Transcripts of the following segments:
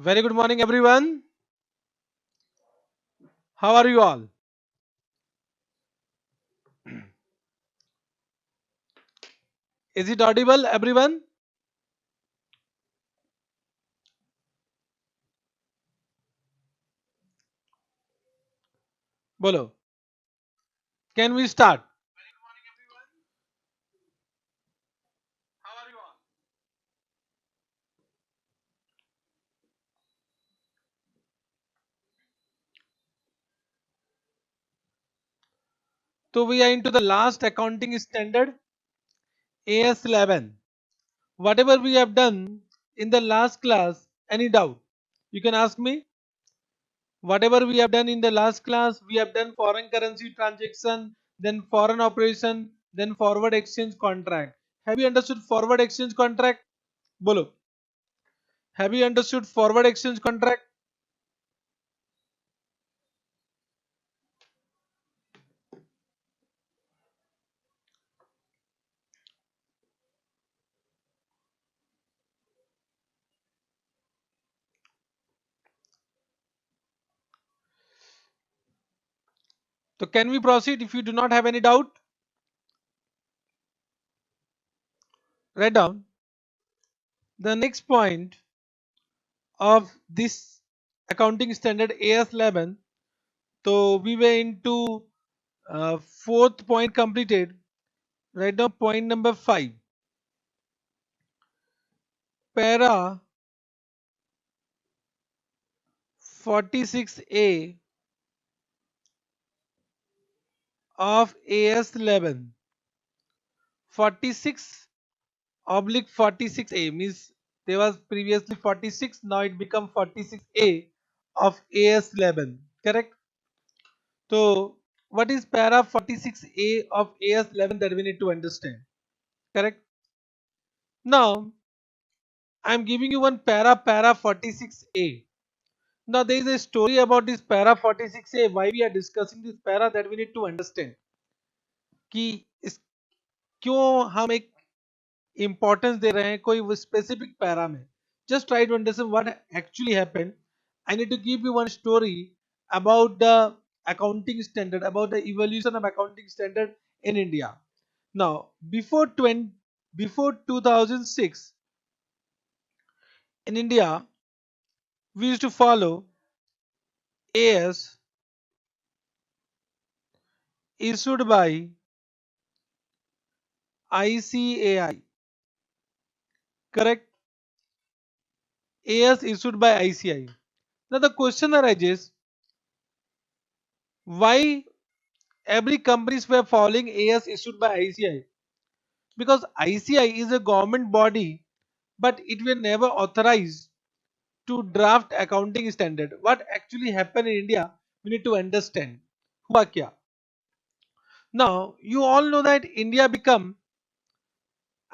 Very good morning, everyone. How are you all? Is it audible, everyone? Bolo. Can we start? So we are into the last accounting standard, AS11. Whatever we have done in the last class, any doubt? You can ask me. Whatever we have done in the last class, we have done foreign currency transaction, then foreign operation, then forward exchange contract. Have you understood forward exchange contract? Bolo. Have you understood forward exchange contract? So can we proceed if you do not have any doubt? Write down the next point of this accounting standard AS11. So we were into fourth point completed. Write down point number 5. Para 46A of AS11. 46 oblique 46A means there was previously 46, now it become 46A of AS11. Correct? So what is para 46A of AS11 that we need to understand? Correct? Now I am giving you one para 46A. Now there is a story about this para 46A. Why we are discussing this para, that we need to understand कि इस क्यों हम एक importance दे रहे हैं कोई specific para में. Just try to understand what actually happened. I need to give you one story about the accounting standard, about the evolution of accounting standard in India. Now before 2006 in India, we used to follow AS issued by ICAI. Correct? AS issued by ICAI. Now the question arises, why every companies were following AS issued by ICAI? Because ICAI is a government body, but it will never authorize to draft accounting standard. What actually happened in India, we need to understand. हुआ क्या? Now you all know that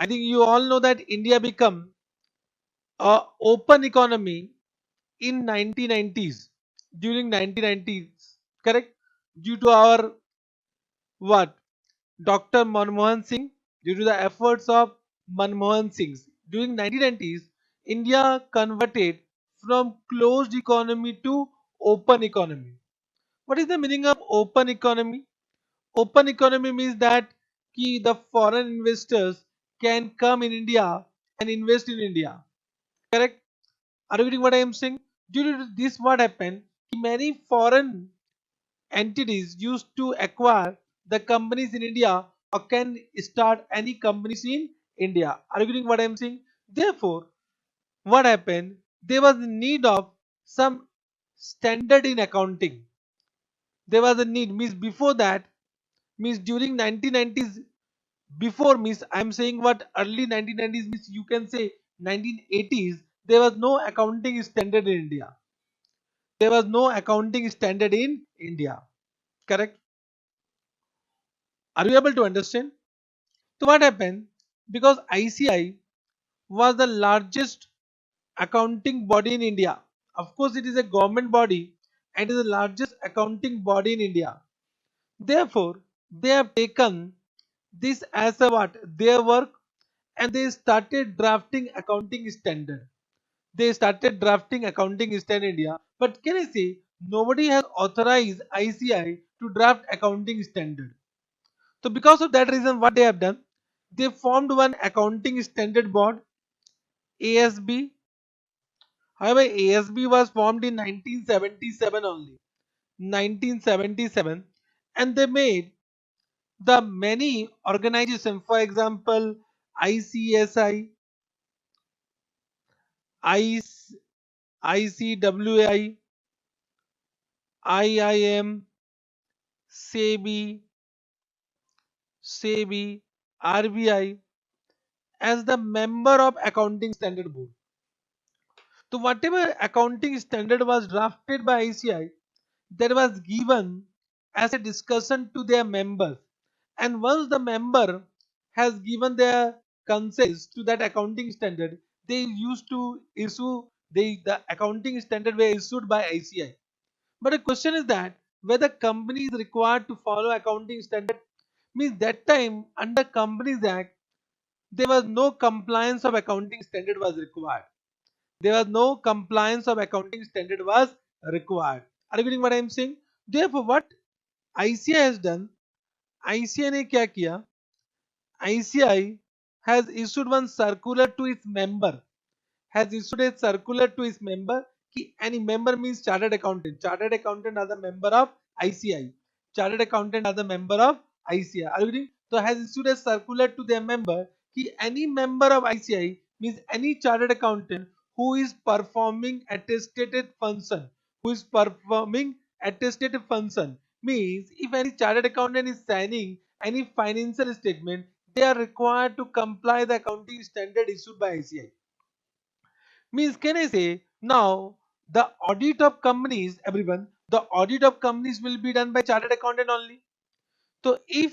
I think you all know that India become a open economy in 1990s, during 1990s, correct, due to our what, Dr. Manmohan Singh, due to the efforts of Manmohan Singh during 1990s, India converted from closed economy to open economy. What is the meaning of open economy? Open economy means that the foreign investors can come in India and invest in India, correct? Are you getting what I am saying? Due to this, what happened? Many foreign entities used to acquire the companies in India or can start any companies in India. Are you getting what I am saying? Therefore, what happened? There was a need of some standard in accounting. There was a need, means before that, means during 1990s, before means I am saying what early 1990s means, you can say 1980s, there was no accounting standard in India. There was no accounting standard in India. Correct? Are you able to understand? So what happened? Because ICI was the largest accounting body in India. Of course, it is a government body and it is the largest accounting body in India. Therefore, they have taken this as a what? Their work, and they started drafting accounting standard. they started drafting accounting standard in India. But can I say nobody has authorized ICI to draft accounting standard. So because of that reason, what they have done, they formed one accounting standard board, ASB. However, ASB was formed in 1977 only, 1977, and they made the many organizations, for example, ICSI, ICWI, IIM, SEBI, RBI as the member of accounting standard board. So whatever accounting standard was drafted by ICI, that was given as a discussion to their members. And once the member has given their consent to that accounting standard, they used to issue the accounting standard were issued by ICI. But the question is that whether company is required to follow accounting standard, means that time under Companies Act there was no compliance of accounting standard was required. There was no compliance of accounting standard was required. Are you getting what I am saying? Therefore, what ICI has done, ICI ने क्या किया? ICI has issued one circular to its member, has issued a circular to its member कि any member means chartered accountant. Chartered accountant are the member of ICI. Chartered accountant are the member of ICI. Are you getting? So has issued a circular to their member कि any member of ICI means any chartered accountant who is performing attested function, who is performing attested function means if any chartered accountant is signing any financial statement, they are required to comply the accounting standard issued by ICI. Means can I say now the audit of companies, everyone, the audit of companies will be done by chartered accountant only. So if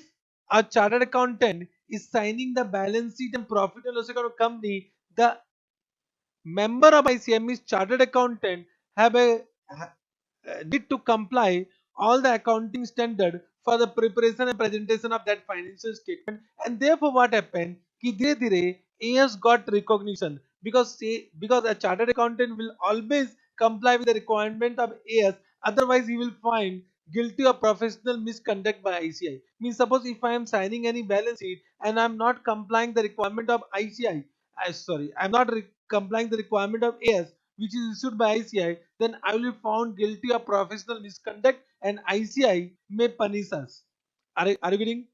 a chartered accountant is signing the balance sheet and profit and loss account of company, the member of ICM is chartered accountant have a need to comply all the accounting standard for the preparation and presentation of that financial statement. And therefore what happened कि धीरे धीरे AS got recognition because a chartered accountant will always comply with the requirement of AS, otherwise he will find guilty of professional misconduct by ICI. Means suppose if I am signing any balance sheet and I am not complying the requirement of ICI, I am not complying the requirement of AS which is issued by ICI, then I will be found guilty of professional misconduct and ICI may punish us. Are you getting?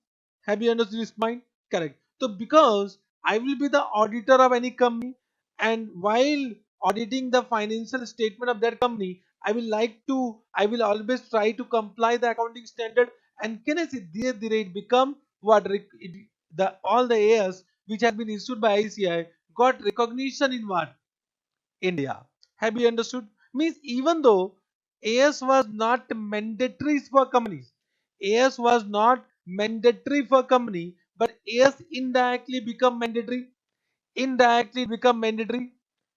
Have you understood this point? Correct. So because I will be the auditor of any company and while auditing the financial statement of that company, I will always try to comply the accounting standard and can I say धीरे धीरे it become the all the AS which has been issued by ICI got recognition in what? India. Have you understood? Means even though AS was not mandatory for companies, AS was not mandatory for company, but AS indirectly become mandatory. Indirectly become mandatory.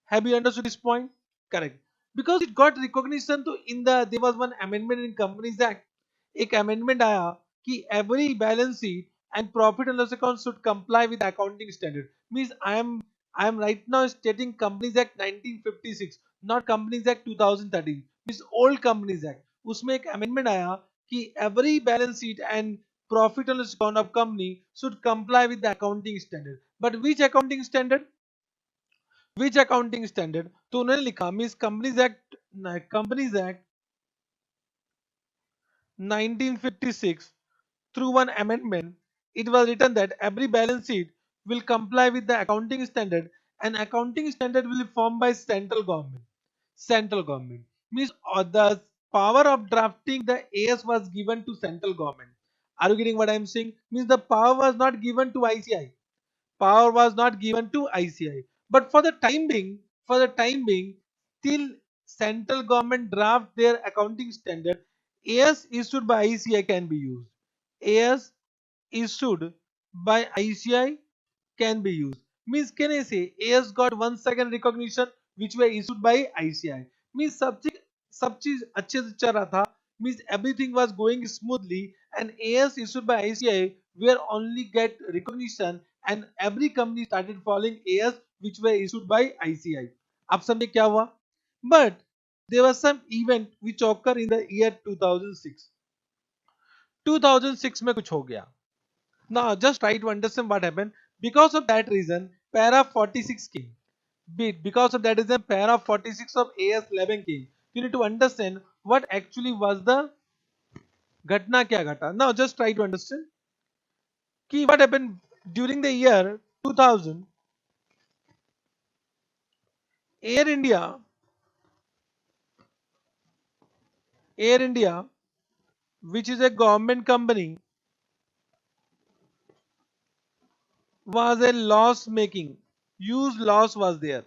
Have you understood this point? Correct. Because it got recognition to in the there was one amendment in Companies Act. एक amendment आया कि every balance sheet and profit and loss account should comply with accounting standard. Means I am right now stating Companies Act 1956, not Companies Act 2013. Means old Companies Act. उसमें एक amendment आया कि every balance sheet and profit and loss account of company should comply with the accounting standard. But which accounting standard? Which accounting standard? तो उन्होंने लिखा means companies act 1956 through one amendment, it was written that every balance sheet will comply with the accounting standard and accounting standard will be formed by central government. Central government means the power of drafting the AS was given to central government. Are you getting what I am saying? Means the power was not given to ICI. Power was not given to ICI. But for the time being, till central government draft their accounting standard, AS issued by ICI can be used. AS issued by ICI can be used. Means can I say AS got 1 second recognition which were issued by ICI. Means सब चीज अच्छे से चल रहा था. Means everything was going smoothly and AS issued by ICI were only get recognition and every company started following AS which were issued by ICI. आप समझे क्या हुआ? But there was some event which occurred in the year 2006. 2006 में कुछ हो गया. Now just try to understand what happened. Because of that reason, para 46 came. Because of that reason, para 46 of AS11 came. You need to understand what actually was the घटना क्या घटा. Now just try to understand कि what happened during the year 2000. Air India, Air India, which is a government company, was a loss making. Huge loss was there.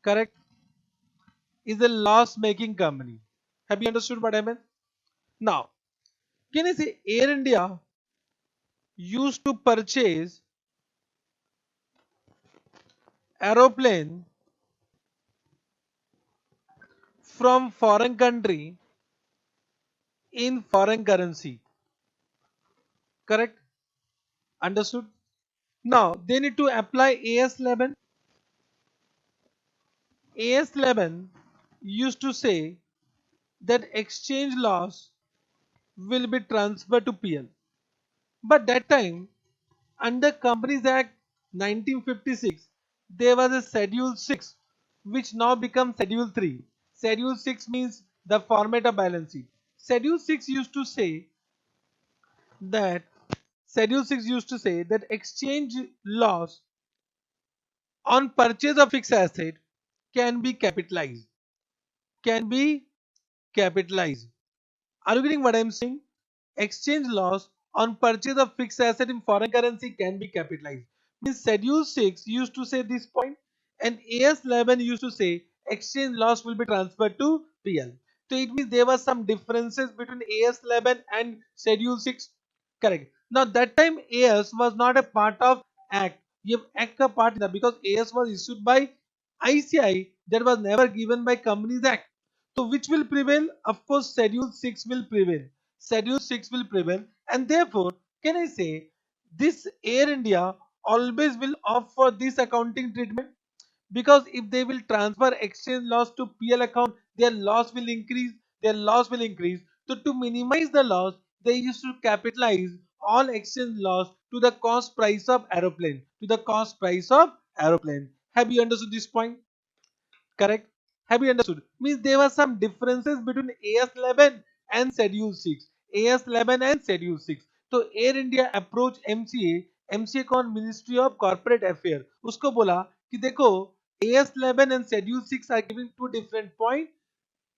Correct? Is a loss making company. Have you understood what I meant? Now, can I say Air India used to purchase aeroplane from foreign country in foreign currency. Correct? Understood? Now, they need to apply AS11. AS11 used to say that exchange loss will be transferred to PL. But that time, under Companies Act 1956, there was a Schedule 6 which now becomes Schedule 3. Schedule 6 means the format of balance sheet. Schedule 6 used to say that Schedule 6 used to say that exchange loss on purchase of fixed asset can be capitalized. Can be capitalized. Are you getting what I am saying? Exchange loss on purchase of fixed asset in foreign currency can be capitalized. Means Schedule 6 used to say this point and AS11 used to say exchange loss will be transferred to PL. So it means there were some differences between AS11 and Schedule 6. Correct. Now that time AS was not a part of Act. ये Act का part था because AS was issued by ICI that was never given by Companies Act. So which will prevail? Of course Schedule 6 will prevail. Schedule 6 will prevail and therefore can I say this Air India always will opt for this accounting treatment because if they will transfer exchange loss to PL account their loss will increase, so to minimize the loss they used to capitalize all exchange loss to the cost price of aeroplane. Have you understood this point? Correct? Have you understood? Means there were some differences between AS11 and Schedule 6. AS11 and Schedule 6. तो air India approach MCA कौन ministry of corporate affair उसको बोला कि देखो AS11 and Schedule 6 are giving two different points.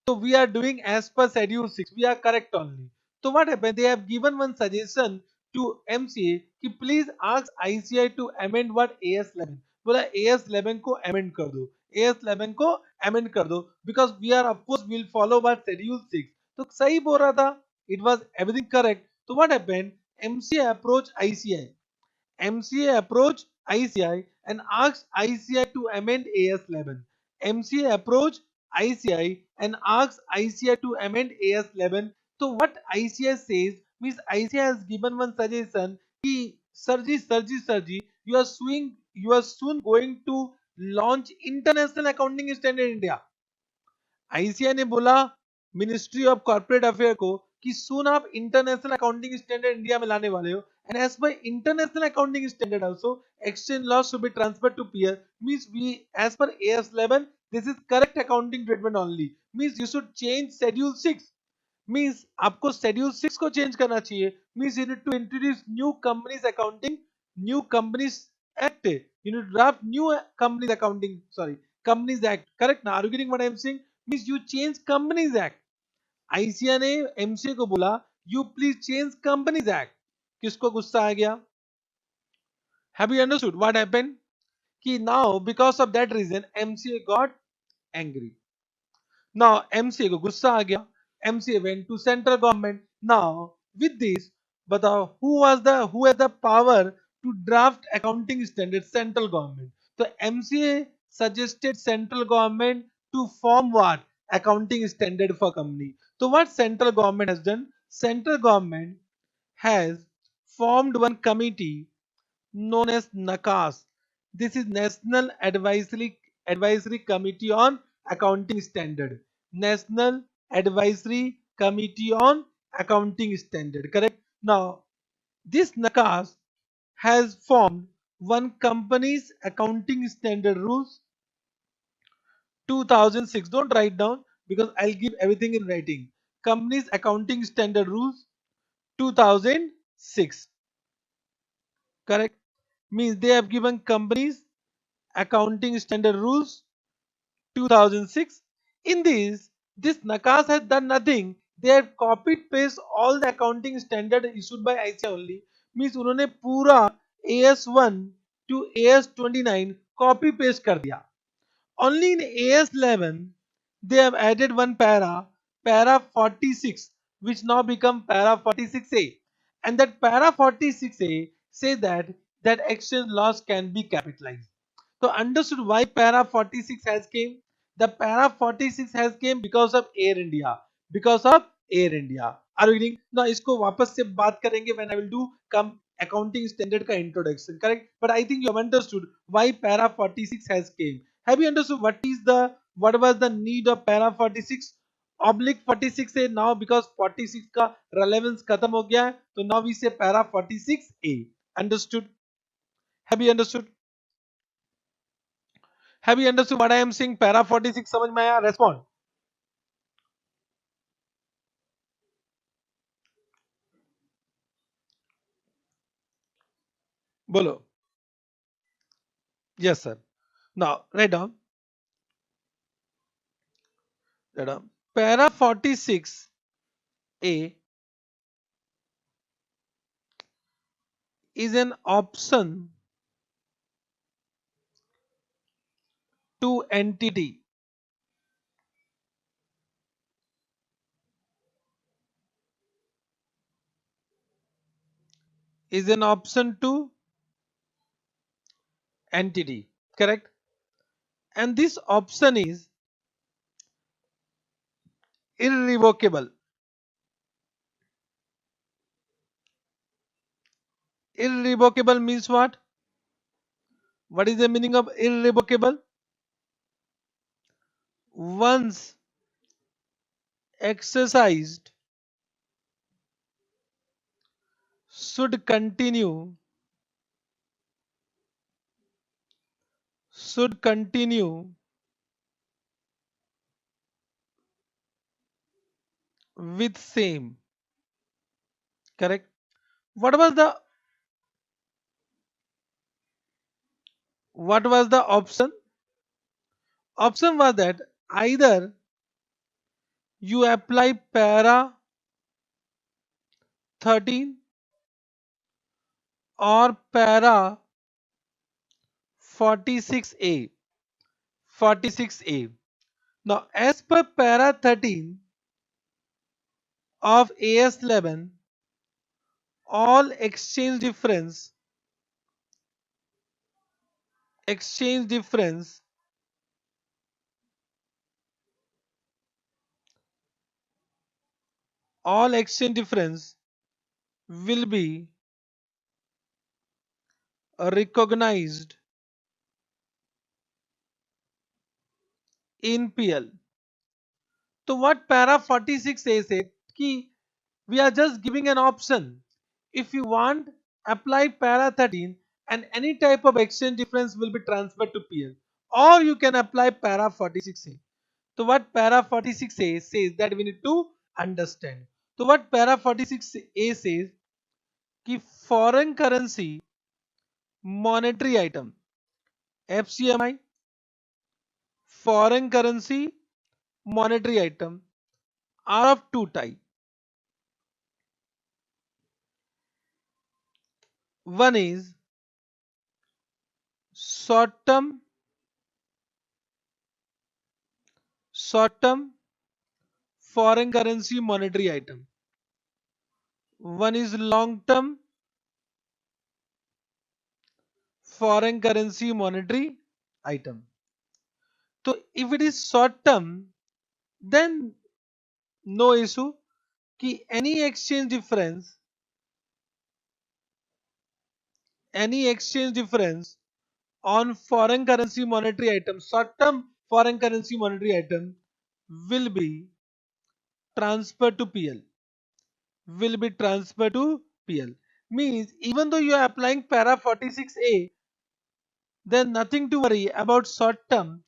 So we are doing as per Schedule 6. We are correct only. So what happened? They have given one suggestion to MCA कि please ask ICI to amend what AS11. बोला AS11 को amend कर दो. AS11 को amend कर दो because we are of course will follow what Schedule 6. तो सही बोल रहा था. It was everything correct. So what happened? MCA approach ICI. MCA approached ICI and asked ICI to amend AS11. MCA approached ICI and asked ICI to amend AS11. So what ICI says means ICI has given one suggestion कि Sir ji, you are soon going to launch International Accounting Standard India. ICI ने बोला ministry of corporate affair को कि सून आप international accounting standard India में लाने वाले हो and as per international accounting standard also exchange loss to be transfer to peer means we as per AS11 this is correct accounting treatment only means you should change schedule 6 means आपको schedule 6 को चेंज करना चाहिए means you need to introduce new companies accounting new companies act you need draft new companies accounting sorry companies act correct ना are you getting what I am saying means you change companies act ICI ने MCA को बोला you please change companies act किसको गुस्सा आ गया have you understood what happened कि now because of that reason MCA got angry now MCA को गुस्सा आ गया MCA went to central government now with this बताओ who has the power to draft accounting standard central government तो MCA suggested central government to form what accounting standard for company. So what central government has done? Central government has formed one committee known as NACAS. This is National Advisory Advisory Committee on Accounting Standard. National Advisory Committee on Accounting Standard. Correct. Now, this NACAS has formed one company's accounting standard rules 2006. Don't write down because I'll give everything in writing. Company's accounting standard rules 2006. Correct. Means they have given companies accounting standard rules 2006. In this NACAS has done nothing. They have copied paste all the accounting standard issued by ICAI only. Means उन्होंने पूरा AS1 to AS29 copy paste कर दिया. Only in AS11 they have added one para 46, which now become para 46A, and that para 46A say that exchange loss can be capitalized. So understood why para 46 has came. The para 46 has came because of Air India. Because of Air India. Are you getting? Now इसको वापस से बात करेंगे when I will do come accounting standard का introduction. Correct? But I think you have understood why para 46 has came. Have you understood what was the need of para 46? Oblique 46 है now because 46 का relevance खत्म हो गया है, तो now we say para 46A. Understood? Have you understood? Have you understood what I am saying? Para 46 समझ में आया? Respond. बोलो. Yes sir. Now write down. Write down. Para 46A is an option to entity. Is an option to entity. Correct? And this option is irrevocable. Irrevocable means what? What is the meaning of irrevocable? Once exercised, should continue should continue with same. Correct? What was the option? Option was that either you apply para 13 or para 46A. 46A. Now, as per para 13 of AS11, all exchange difference all exchange difference will be recognized in PL. So what para 46 says is कि we are just giving an option. If you want, apply para 13 and any type of exchange difference will be transferred to PL. Or you can apply para 46A. So what para 46A says that we need to understand. So what para 46A says कि foreign currency monetary item FCMI foreign currency monetary item are of two types. One is short-term foreign currency monetary item. One is long-term foreign currency monetary item. So if it is short-term, then no issue कि any exchange difference on foreign currency monetary item, short term foreign currency monetary item will be transferred to PL, will be transferred to PL. Means even though you are applying para 46A, then nothing to worry about short term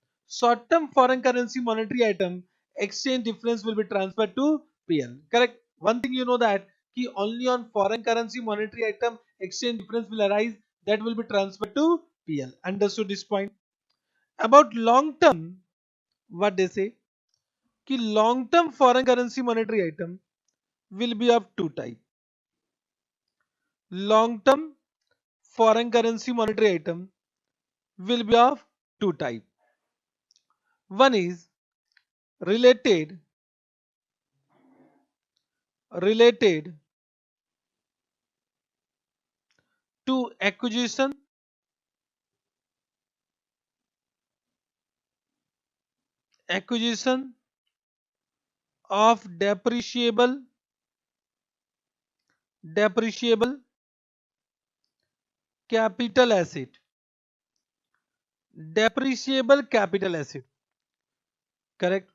foreign currency monetary item exchange difference will be transferred to PL. Correct. One thing you know that key only on foreign currency monetary item exchange difference will arise, that will be transferred to PL. Understood this point? About long term, what they say कि long term foreign currency monetary item will be of two type. Long term foreign currency monetary item will be of two type. One is related related to acquisition of depreciable capital asset, depreciable capital asset, correct,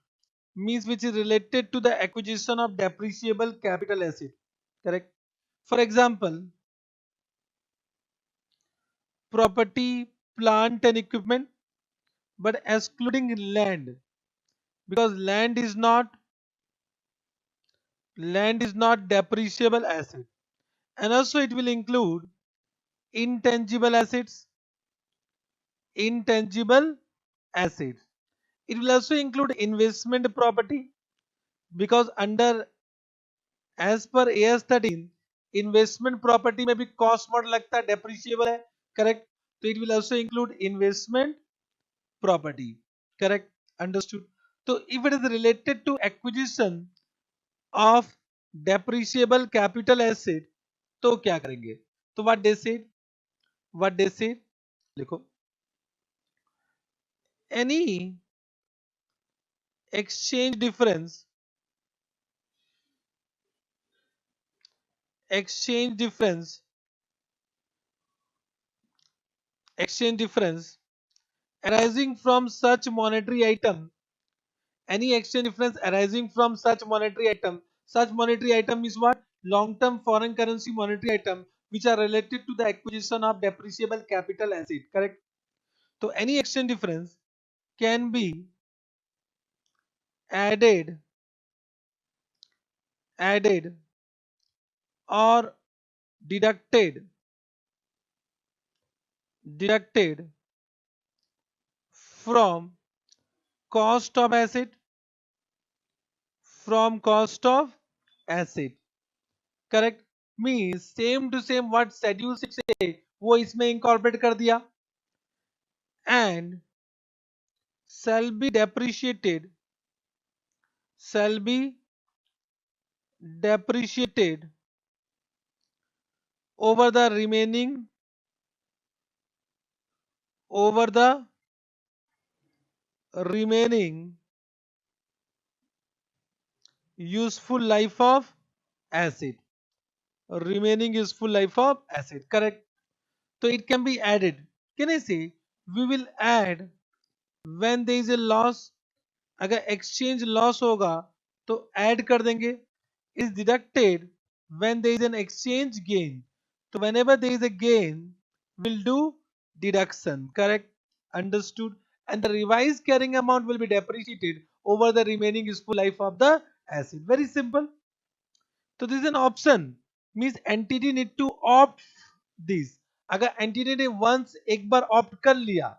means which is related to the acquisition of depreciable capital asset, correct. For example, property, plant and equipment, but excluding land, because land is not depreciable asset. And also it will include intangible assets, intangible assets. It will also include investment property, because under as per AS 13 investment property में भी cost model लगता है, depreciable है, correct. So it will also include investment property, correct. Understood. So if it is related to acquisition of depreciable capital asset, तो क्या करेंगे? तो what they said लिखो, any exchange difference exchange difference exchange difference arising from such monetary item, any exchange difference arising from such monetary item is what? Long term foreign currency monetary item which are related to the acquisition of depreciable capital asset, correct. So any exchange difference can be added added or deducted deducted from cost of asset, from cost of asset, correct. Means same to same what schedule 6 है वो इसमें incorporate कर दिया. And shall be depreciated shall be depreciated over the remaining over the remaining useful life of asset, remaining useful life of asset, correct. So it can be added. Can I say we will add when there is a loss, अगर exchange loss होगा तो add कर देंगे. Is deducted when there is an exchange gain. So whenever there is a gain, we'll do deduction, correct. Understood. And the revised carrying amount will be depreciated over the remaining useful life of the asset. Very simple. So this is an option, means entity need to opt this. अगर entity ने once एक बार opt कर लिया,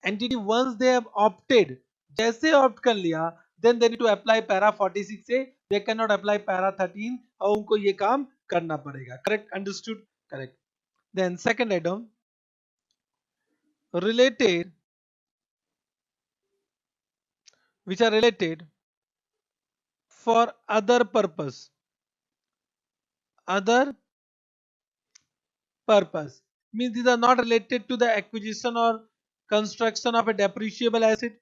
entity once they have opted, जैसे opt कर लिया, then they need to apply para 46 से, they cannot apply para 13 और उनको ये काम करना पड़ेगा, correct. Understood, correct. Then second item, related, which are related for other purpose, other purpose, means these are not related to the acquisition or construction of a depreciable asset,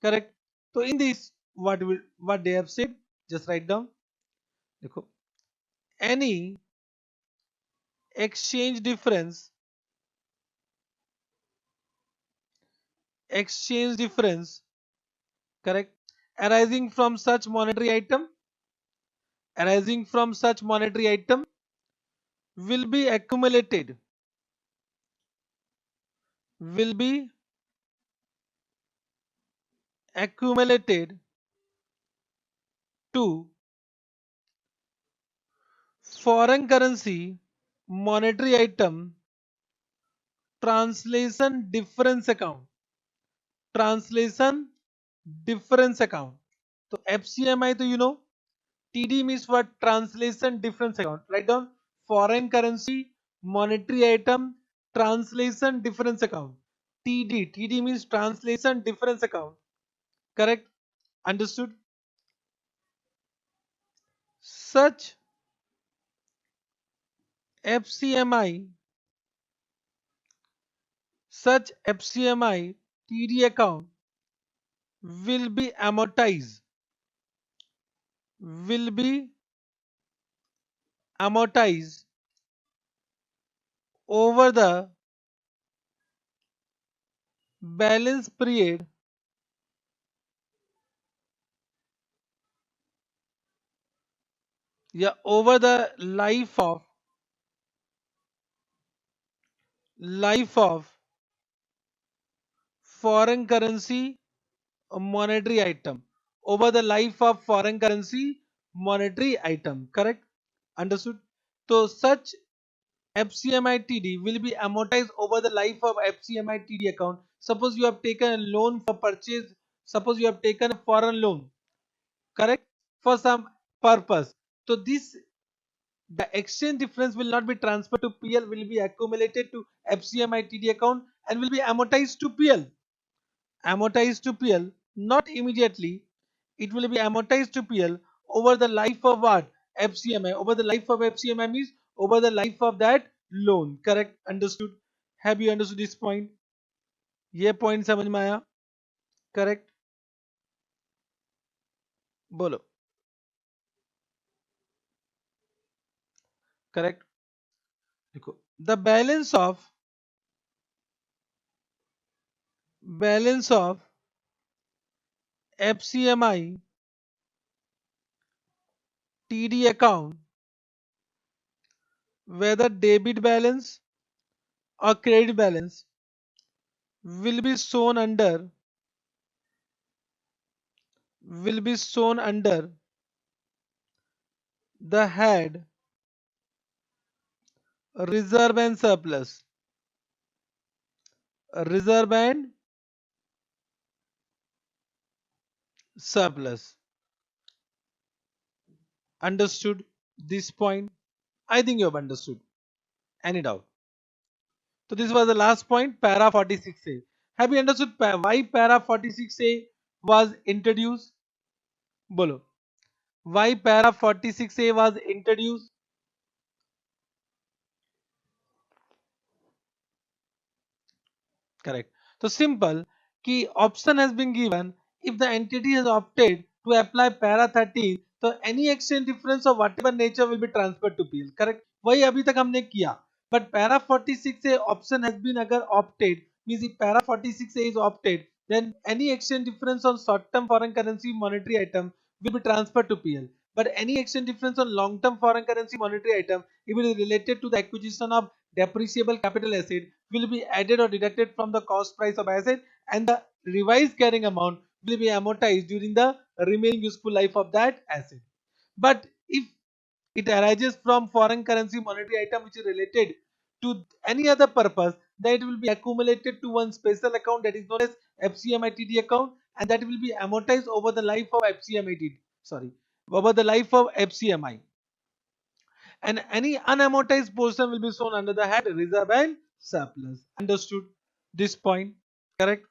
correct. So in this what they have said, just write down. देखो, any exchange difference exchange difference, correct, arising from such monetary item, arising from such monetary item will be accumulated, will be accumulated to foreign currency monetary item translation difference account, translation difference account. So FCMI, तो you know, TD means what? Translation difference account. Write down foreign currency monetary item translation difference account. TD. TD means translation difference account. Correct? Understood? Such FCMI, such FCMI TD account will be amortized, will be amortized over the balance period, yeah, over the life of foreign currency monetary item, over the life of foreign currency monetary item. Correct? Understood? So such FCMI TD will be amortized over the life of FCMI TD account. Suppose you have taken a loan for purchase, suppose you have taken a foreign loan, correct, for some purpose. So this, the exchange difference will not be transferred to PL, will be accumulated to FCMI TD account and will be amortized to PL. Amortized to PL, not immediately. It will be amortized to PL over the life of what? FCMI. Over the life of FCMI means over the life of that loan. Correct? Understood? Have you understood this point? ये point समझ में आया? Correct? बोलो. Correct? देखो. The balance of FCMI TD account, whether debit balance or credit balance, will be shown under, will be shown under the head reserve and surplus. Reserve and surplus. Understood this point? I think you have understood. Any doubt? So this was the last point, para 46A. Have you understood why para 46A was introduced? Bolo. Why para 46A was introduced? Correct. So simple key option has been given. If the entity has opted to apply para 13, so any exchange difference of whatever nature will be transferred to PL. Correct. वही अभी तक हमने किया. But para 46A option has been अगर opted, means if para 46A is opted, then any exchange difference on short-term foreign currency monetary item will be transferred to PL. But any exchange difference on long-term foreign currency monetary item, it will be related to the acquisition of depreciable capital asset, will be added or deducted from the cost price of asset, and the revised carrying amount will be amortized during the remaining useful life of that asset. But if it arises from foreign currency monetary item which is related to any other purpose, then it will be accumulated to one special account that is known as FCMITD account, and that will be amortized over the life of FCMITD. Sorry, over the life of FCMI, and any unamortized portion will be shown under the head reserve and surplus. Understood this point? Correct.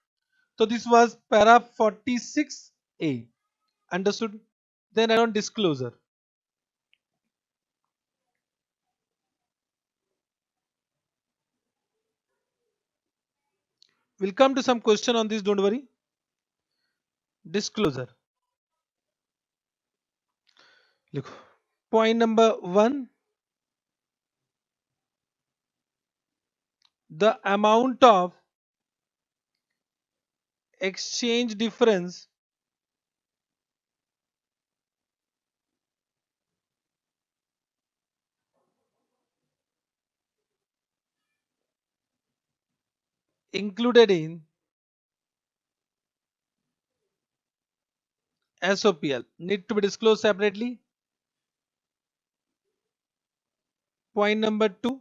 So this was para 46A. Understood? Then around disclosure. We'll come to some question on this, don't worry. Disclosure. Look. Point number 1. The amount of exchange difference included in SOPL need to be disclosed separately. Point number 2,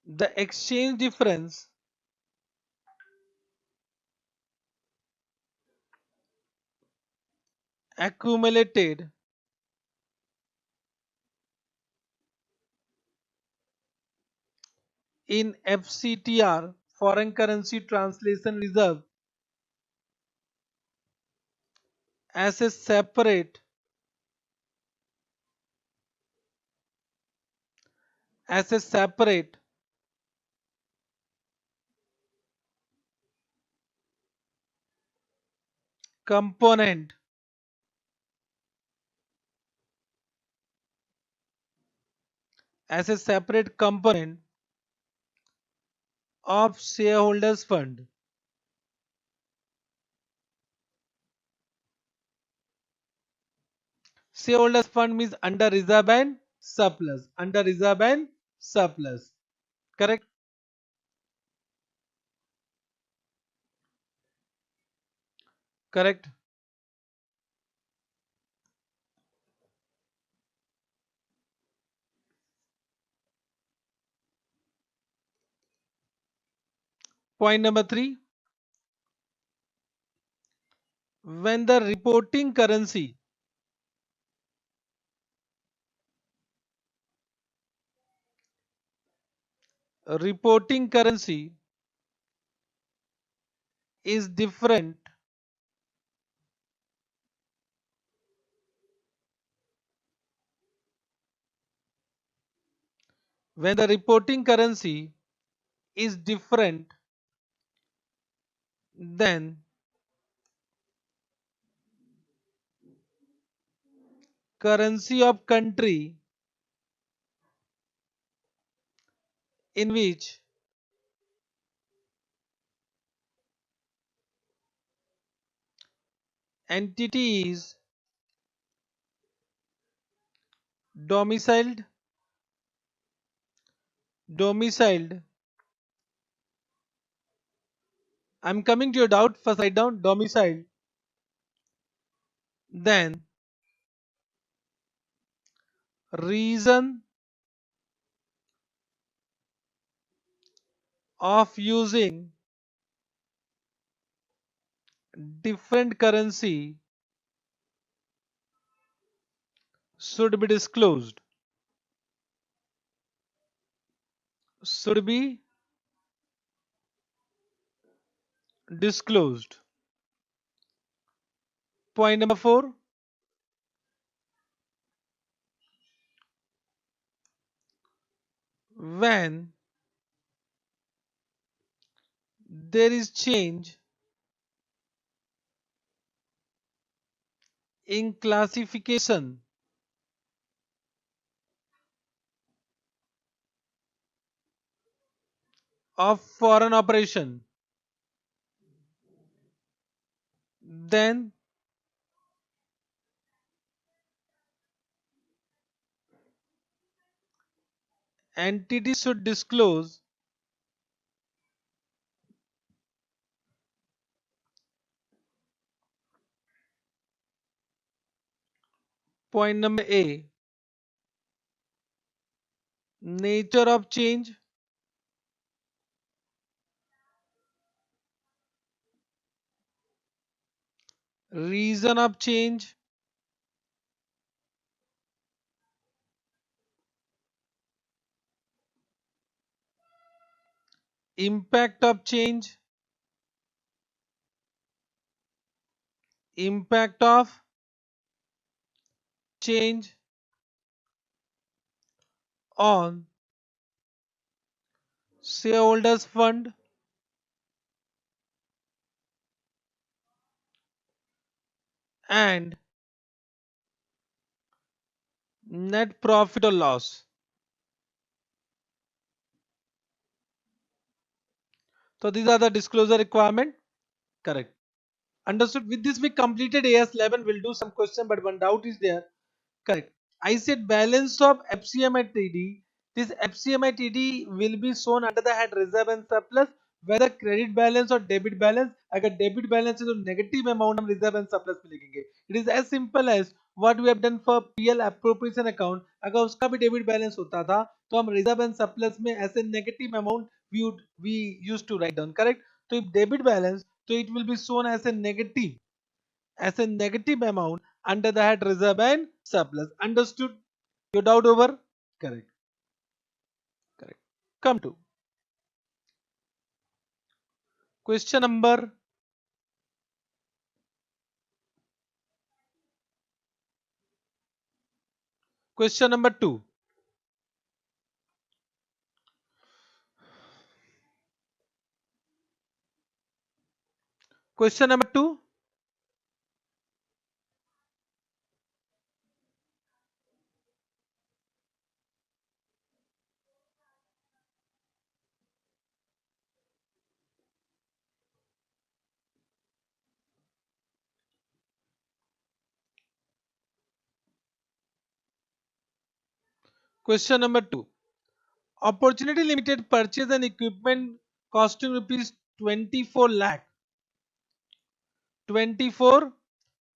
the exchange difference accumulated in FCTR, foreign currency translation reserve, as a separate as a separate component as a separate component of shareholders fund. Shareholders fund means under reserve and surplus. Under reserve and surplus. Correct? Correct. Point number 3. When the reporting currency is different when the reporting currency is different than currency of country in which entity is domiciled domiciled. I'm coming to your doubt. First write down domiciled. Then reason of using different currency should be disclosed. Should be disclosed. Point number 4. When there is change in classification of foreign operation, then entity should disclose point number A, nature of change, reason of change, impact of change, impact of change on shareholders fund and net profit or loss. So these are the disclosure requirement. Correct. Understood. With this we completed AS11. We'll do some question, but one doubt is there. Correct. I said balance of FCM at TD. This FCM at TD will be shown under the head reserve and surplus, whether credit balance or debit balance. अगर debit balance है तो negative amount हम reserve and surplus में लिखेंगे. It is as simple as what we have done for PL appropriation account. अगर उसका भी debit balance होता था तो हम reserve and surplus में ऐसे negative amount we used to write down. Correct. तो if debit balance, so it will be shown as a negative amount under the head reserve and surplus. Understood? Your doubt over? Correct. Correct. Come to question number question number 2. Question number 2. Question number 2. Opportunity Limited purchase an equipment costing rupees 24 lakh 24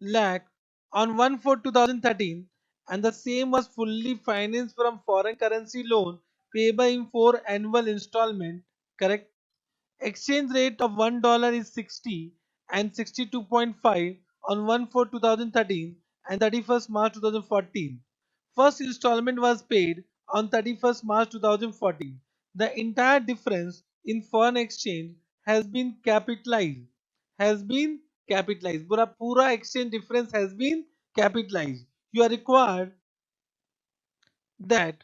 lakh on 1/4/2013, and the same was fully financed from foreign currency loan payable in 4 annual installment. Correct. Exchange rate of $1 is 60 and 62.5 on 1/4/2013 and 31st March 2014. First installment was paid on 31st March 2014. The entire difference in foreign exchange has been capitalized. Has been capitalized. Pura exchange difference has been capitalized. You are required that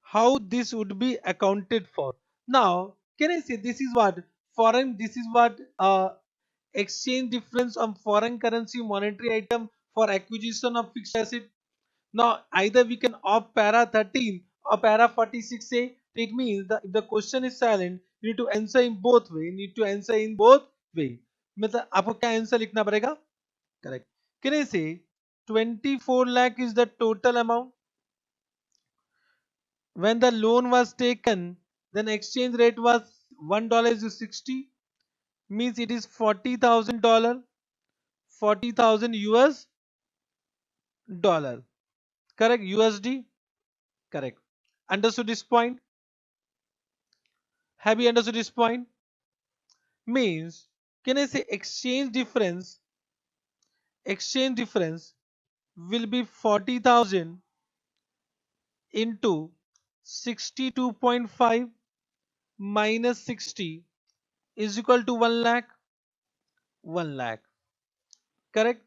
how this would be accounted for. Now, can I say this is what foreign, this is what exchange difference on foreign currency monetary item for acquisition of fixed asset. Now, either we can opt para 13 or para 46 say. It means that if the question is silent, you need to answer in both way. You need to answer in both way. मतलब आपको क्या answer लिखना पड़ेगा? Correct. Can I say 24 lakh is the total amount? When the loan was taken, then exchange rate was $1 is 60, means it is $40,000, 40,000 US dollar. Correct. USD. Correct. Understood this point? Have you understood this point? Means, can I say exchange difference? Exchange difference will be 40,000 into 62.5 minus 60 is equal to 1 lakh. 1 lakh. Correct.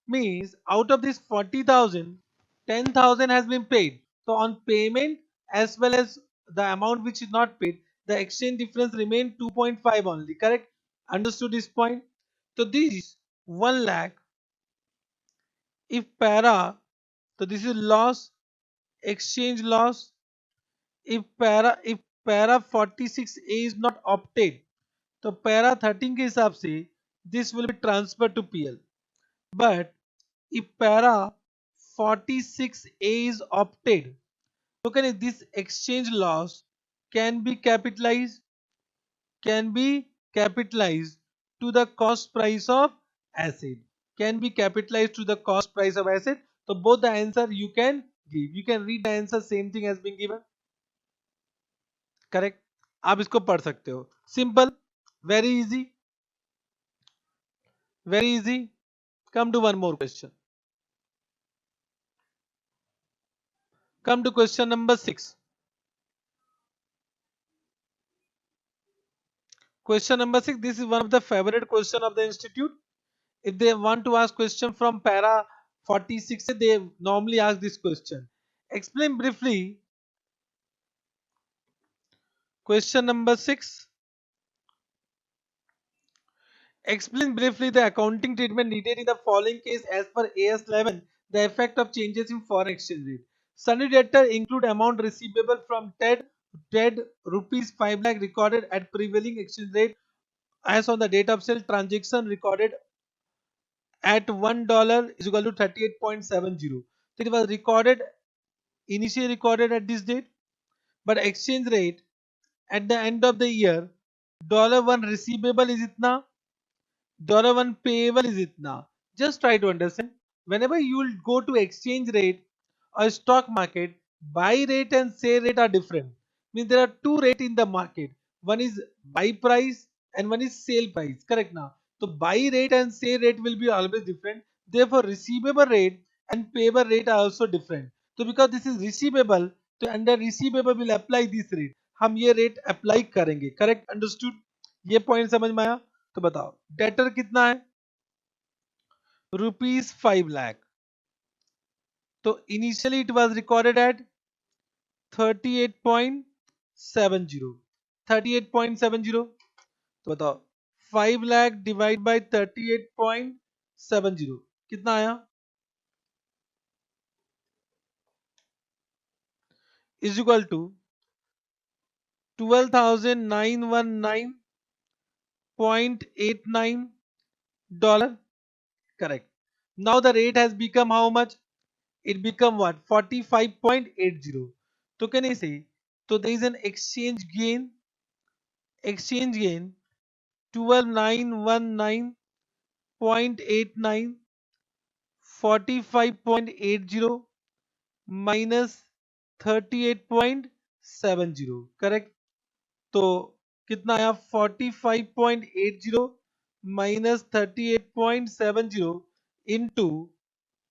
Means out of this 40,000, 10,000 has been paid. So on payment as well as the amount which is not paid, the exchange difference remain 2.5 only. Correct. Understood this point? So this 1 lakh, if para, so this is loss, exchange loss. If para 46A is not opted, तो para 13 के हिसाब से this will be transferred to PL. But if para 46A is opted, so can this exchange loss can be capitalized to the cost price of asset. Can be capitalized to the cost price of asset. So both the answer you can give. You can read the answer, same thing has been given. Correct. आप इसको पढ़ सकते हो. Simple, very easy, very easy. Come to one more question. Come to question number 6. Question number 6. This is one of the favorite question of the institute. If they want to ask question from para 46, they normally ask this question. Explain briefly. Question number 6. Explain briefly the accounting treatment needed in the following case as per AS11. The effect of changes in foreign exchange rate. Sundry debtor include amount receivable from TED Trade rupees 5 lakh recorded at prevailing exchange rate as on the date of sale. Transaction recorded at $1 is equal to 38.70. So it was recorded, initially recorded at this date, but exchange rate at the end of the year, $1 receivable is itna, $1 payable is itna. Just try to understand. Whenever you will go to exchange rate or stock market, buy rate and sell rate are different. Means there are two rate in the market. One is buy price and one is sale price. Correct now. So buy rate and sale rate will be always different. Therefore, receivable rate and payable rate are also different. So because this is receivable, तो under receivable will apply this rate. हम ये rate apply करेंगे. Correct? Understood? ये point समझ में आया? तो बताओ डेटर कितना है ₹5 लाख तो initially it was recorded at 38.70 38.70 तो बताओ 5 लाख डिवाइड बाय 38.70 कितना आया is equal to 12,919.89 correct now the rate has become how much it become what 45.80 so can I say so there is an exchange gain 12,919.89 45.80 minus 38.70 correct तो कितना आया 45.80 minus 38.70 into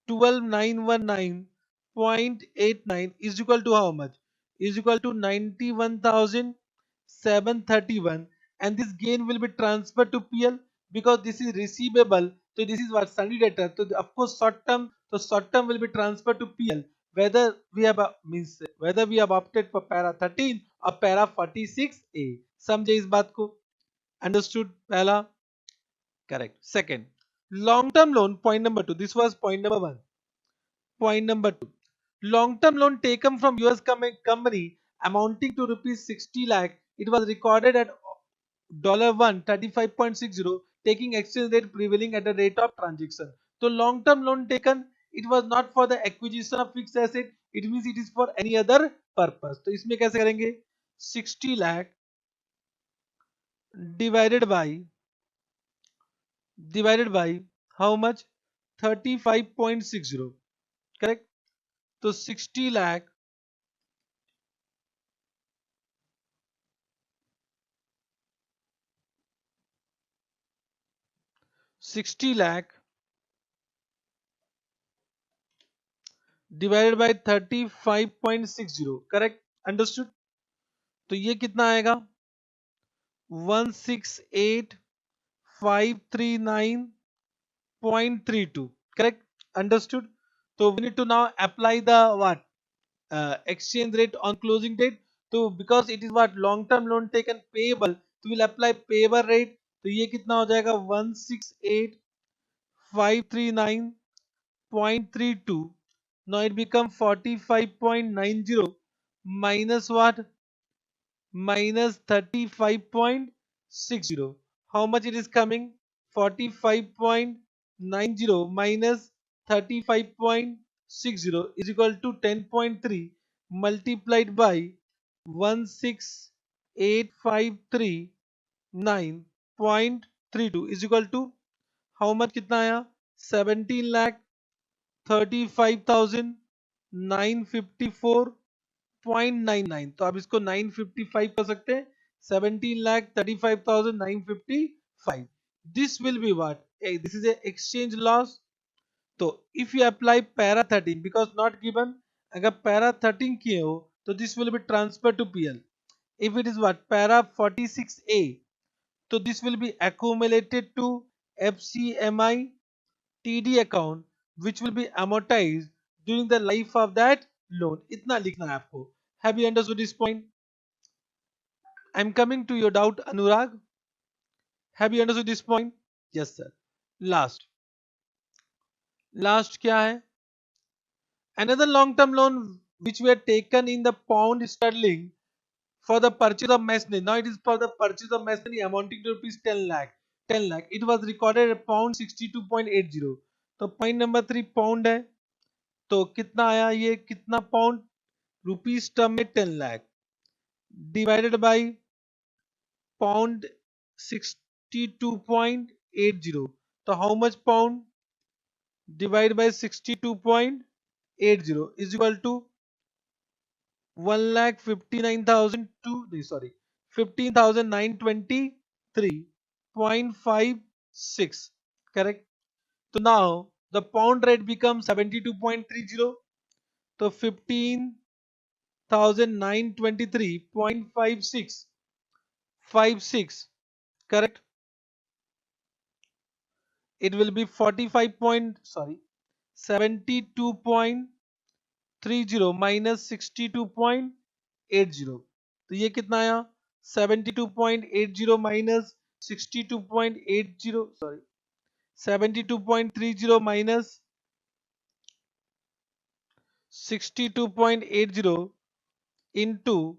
12,919.89 is equal to how much is equal to 91,731 and this gain will be transferred to PL because this is receivable so this is what Sunday debtor so of course short term will be transferred to PL whether we have means whether we have opted for para 13 or para 46A समझे इस बात को understood पहला correct second long term loan point number 2 this was point number 1 point number 2 long term loan taken from US company amounting to rupees 60 lakh it was recorded at $1 35.60 taking exchange rate prevailing at the rate of transaction so long term loan taken it was not for the acquisition of fixed asset it means it is for any other purpose तो इसमें कैसे करेंगे 60 lakh divided by how much 35.60 correct तो 60 lakh 60 lakh divided by 35.60 correct understood तो ये कितना आएगा 168,539.32 correct understood so we need to now apply the what exchange rate on closing date so because it is what long term loan taken payable तो we'll apply payable rate तो ये कितना हो जाएगा 168,539.32 now it become 45.90 minus what minus 35.60 how much it is coming 45.90 minus 35.60 is equal to 10.3 multiplied by 168,539.32 is equal to how much कितना आया 17 lakh 35,954.99 तो आप इसको 955 कर सकते हैं 17,35,955 this will be what this is a exchange loss तो if you apply para 13 because not given अगर para 13 किए हो तो this will be transferred to PL if it is what para 46A so this will be accumulated to FCMI TD account which will be amortized during the life of that loan इतना लिखना है आपको have you understood this point I'm coming to your doubt Anurag have you understood this point yes sir last क्या है another long term loan which were taken in the pound sterling for the purchase of machinery. Now it is for the purchase of machinery amounting to rupees 10 lakh. 10 lakh. It was recorded at pound 62.80. तो point number 3 pound है, तो कितना आया, ये कितना pound, rupees term में 10 lakh divided by pound 62.80. तो how much pound divide by 62.80 is equal to 1,59,002, sorry, 15,923.56. Correct. So now the pound rate becomes 72.30. So 15,923.56. Correct. It will be 72.30 minus 62.80. तो ये कितना आया, 72.80 minus 62.80, sorry, 72.30 minus 62.80 into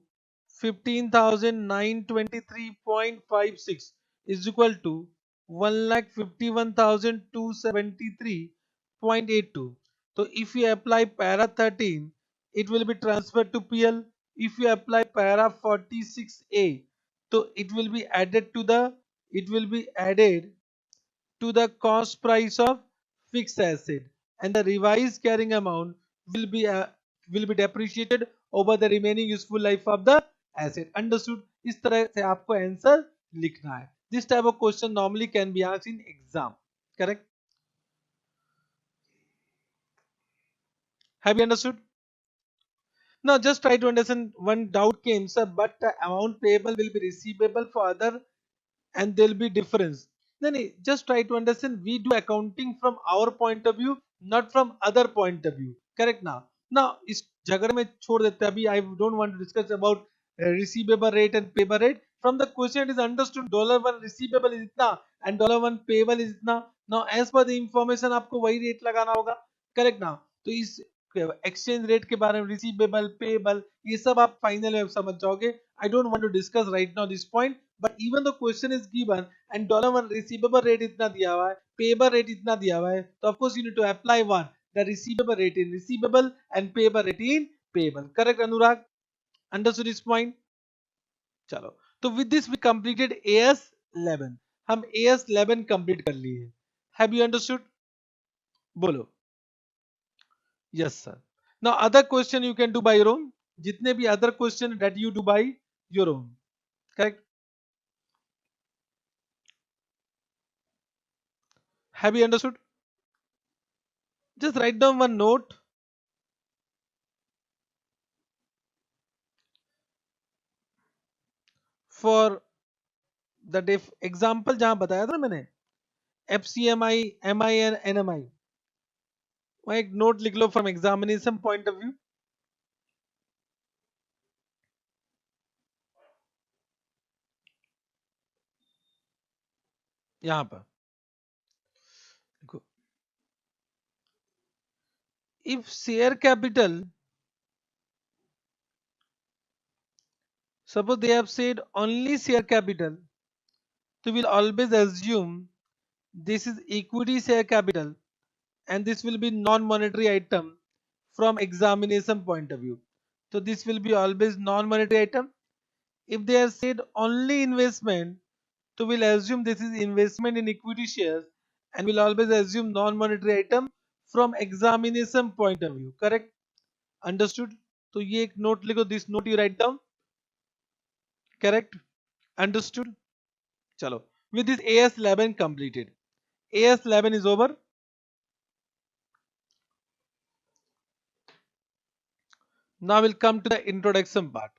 15,923.56 is equal to 1,51,273.82. So if you apply para 13, it will be transferred to PL. If you apply para 46A, so it will be added to the cost price of fixed asset, and the revised carrying amount will be uh, will be depreciated over the remaining useful life of the asset. Understood? इस तरह से आपको answer लिखना है. This type of question normally can be asked in exam. Correct? Have you understood? Now just try to understand. One doubt came, sir, but the amount payable will be receivable for other and there will be difference. नहीं, just try to understand. We do accounting from our point of view, not from other point of view. Correct now. Now इस झगड़े में छोड़ देते हैं अभी. I don't want to discuss about receivable rate and payable rate. From the question it is understood $1 receivable is इतना and $1 payable is इतना. Now as per the information आपको वही रेट लगाना होगा. Correct now. तो इस एक्सचेंज रेट के बारे में, रिसीवेबल, पेबल, ये सब आप फाइनल में समझ जाओगे. I don't want to discuss right now this point, but even the question is given and $1 receivable rate इतना दिया हुआ है, पेबल रेट इतना दिया हुआ है, तो of course you need to apply one the receivable rate in receivable and payable rate in payable. Correct Anurag? Understood this point? चलो, तो with this we completed AS 11. हम एएस 11 कंप्लीट कर लिए. Have you understood? बोलो. Yes, sir. Now other question you can do by your own. जितने भी other question that you do by your own. Correct? Have you understood? Just write down one note. For the example जहां बताया था ना मैंने, FCMI, MI and NMI. वहाँ एक note लिख लो from examination point of view. यहाँ पर देखो, if share capital, suppose they have said only share capital, so we'll always assume this is equity share capital and this will be non-monetary item from examination point of view. So this will be always non-monetary item. If they have said only investment, so we'll assume this is investment in equity shares and we'll always assume non-monetary item from examination point of view. Correct? Understood? So ये एक note लिखो, this note you write down. Correct? Understood? चलो, with this AS 11 completed. AS 11 is over. Now we'll come to the introduction part.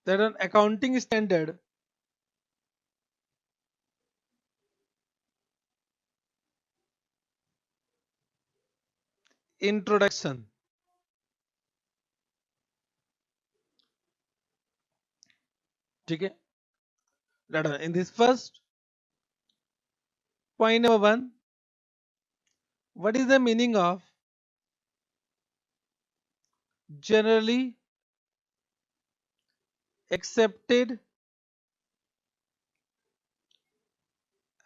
That an accounting standard introduction. ठीक है, in this first point number one, what is the meaning of generally accepted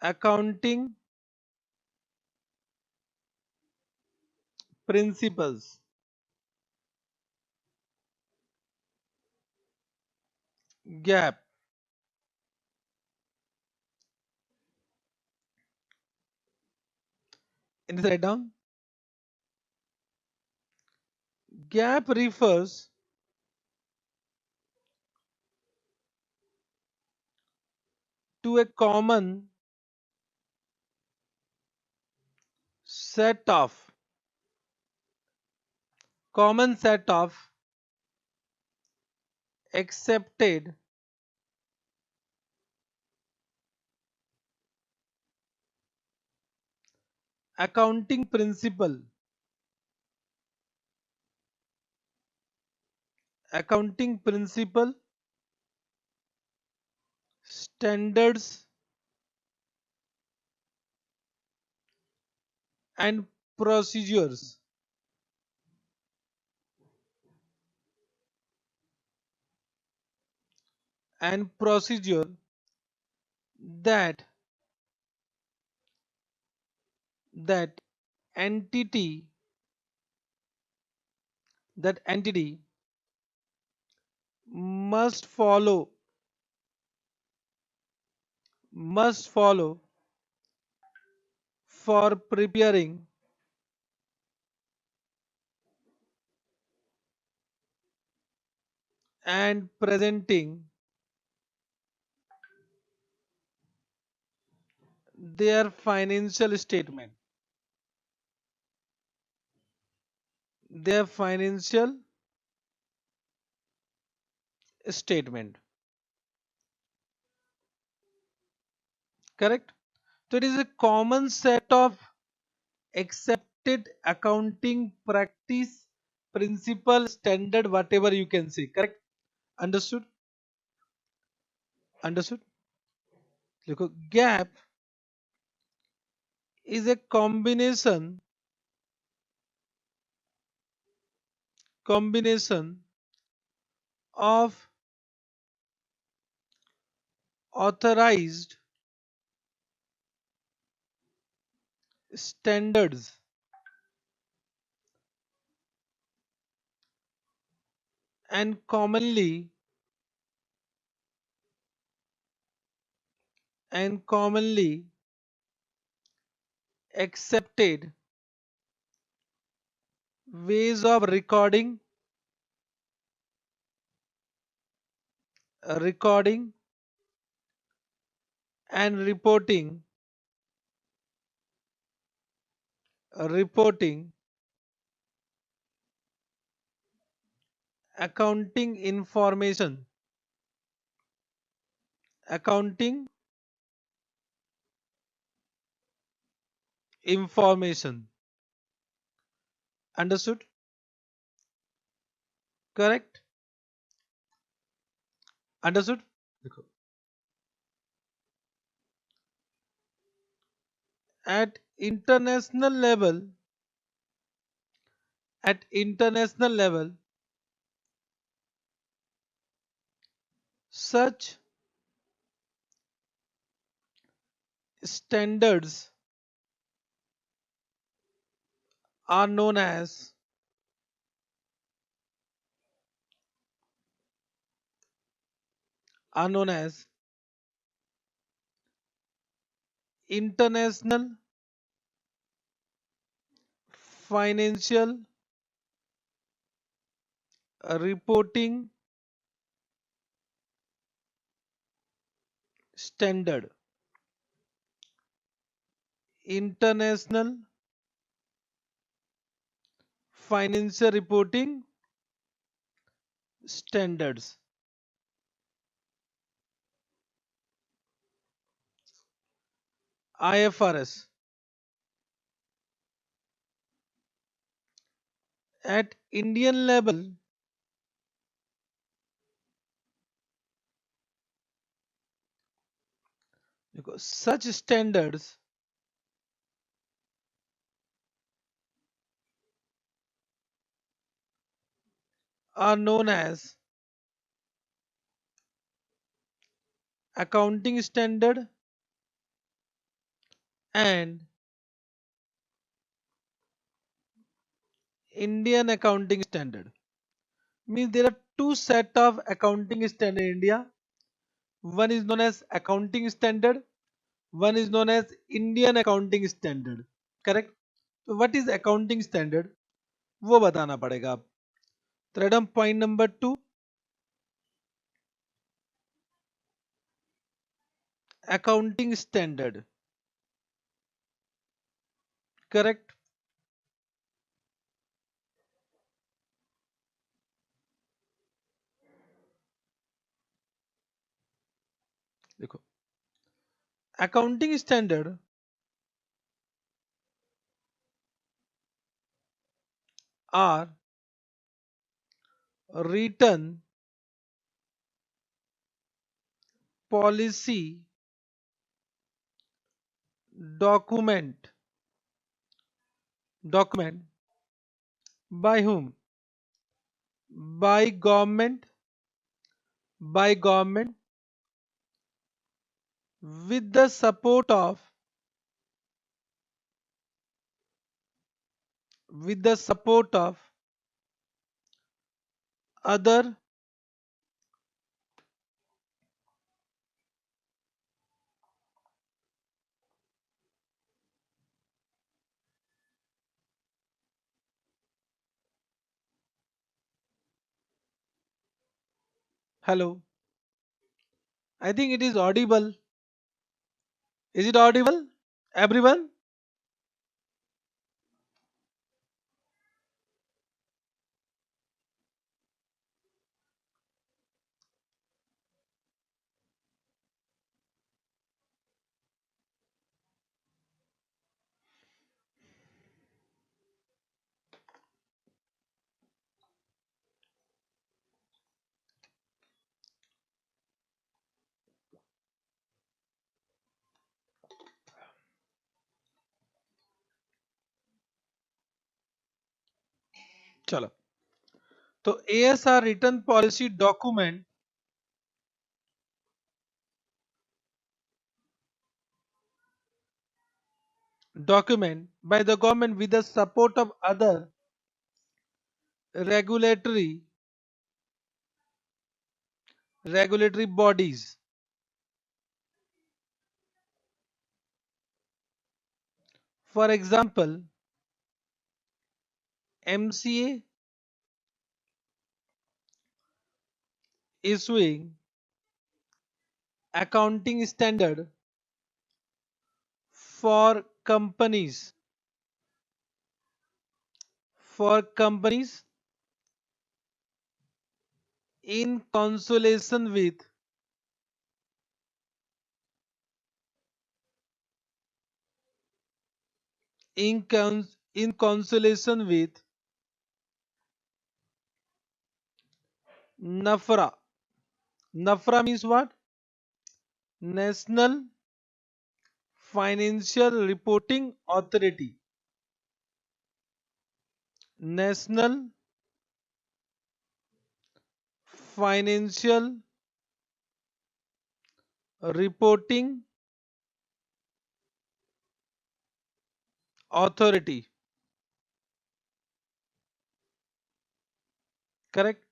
accounting principles? Gap. In this write down, gap refers to a set of common set of accepted accounting principle, standards and procedures and procedure that that entity entity must follow for preparing and presenting their financial statement. Their financial statement. Correct? So it is a common set of accepted accounting practice, principle, standard, whatever you can say. Correct? Understood? Understood? देखो, gap is a combination of authorized standards and commonly accepted ways of recording and reporting accounting accounting information. Understood? Correct? Understood? देखो, at international level at international level such standards are known as are known as international financial reporting standard. International financial reporting standards. IFRS. at Indian level, because such standards are known as accounting standard and Indian accounting standard. Means there are two set of accounting standard in India. One is known as accounting standard, one is known as Indian accounting standard. Correct? तो what is accounting standard? वो बताना पड़ेगा आप. Third point number 2, accounting standard. Correct? देखो, accounting standard are written policy document document by whom? By government, by government with the support of, with the support of other, hello, I think it is audible. Is it audible? Everyone? चलो, तो ASR written policy document by the government with the support of other regulatory bodies. For example, MCA issuing accounting standard for companies in consultation with in consultation with NAFRA. NAFRA means what? National Financial Reporting Authority. National Financial Reporting Authority. Correct?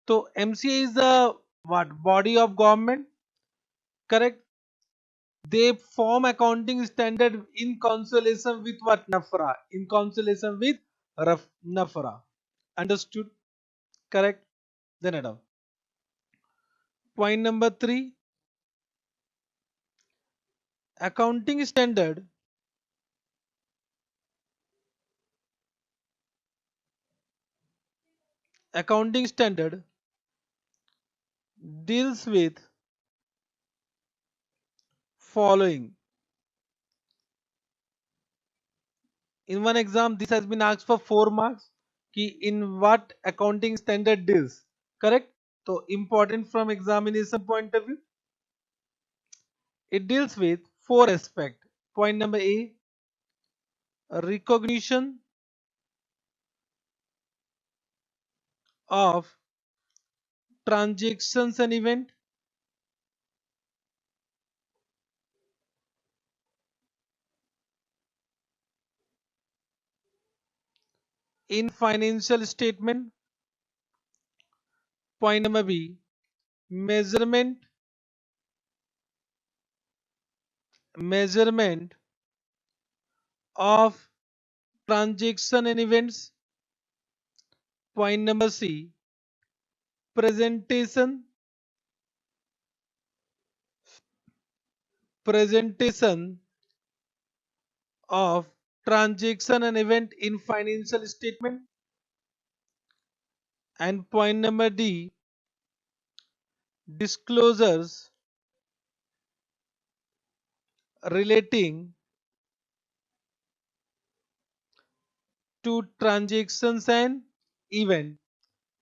So MCA is the what? Body of government. Correct? They form accounting standard in consultation with what? NAFRA. In consultation with NAFRA. Understood? Correct? Then add on. Point number 3, accounting standard accounting standard deals with following. In one exam, this has been asked for 4 marks. कि in what accounting standard deals, correct? So important from examination point of view, it deals with four aspects. Point number A, recognition of transactions and event in financial statement. Point number B, measurement of transaction and events. Point number C, presentation presentation of transaction and event in financial statement. And point number D, disclosures relating to transactions and event.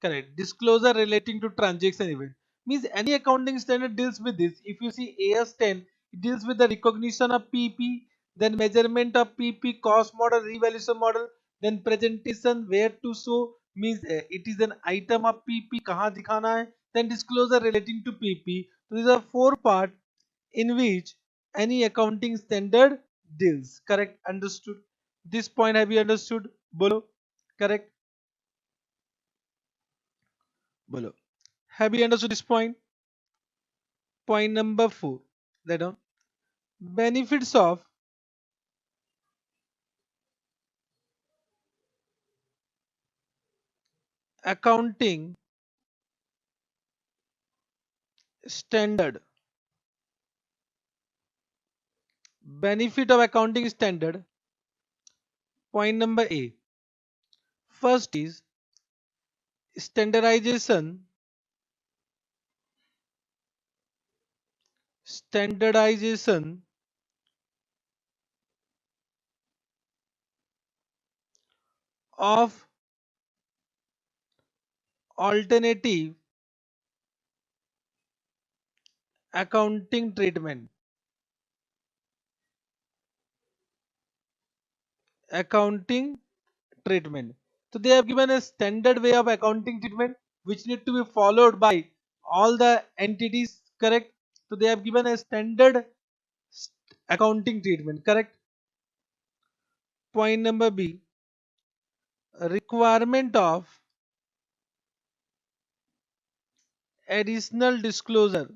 Correct. Disclosure relating to transaction event means any accounting standard deals with this. If you see AS10, it deals with the recognition of PP, then measurement of PP, cost model, revaluation model, then presentation, where to show means it is an item of PP, कहाँ दिखाना है, then disclosure relating to PP. So these are four part in which any accounting standard deals. Correct. Understood. This point have you understood? Bolo. Correct. Bolo. Have you understood this point? Point number 4. That on benefits of accounting standard. Benefit of accounting standard. Point number A. First is standardization. Standardization of alternative accounting treatment. Accounting treatment. So they have given a standard way of accounting treatment which need to be followed by all the entities. Correct. So they have given a standard accounting treatment. Correct. Point number B, requirement of additional disclosure.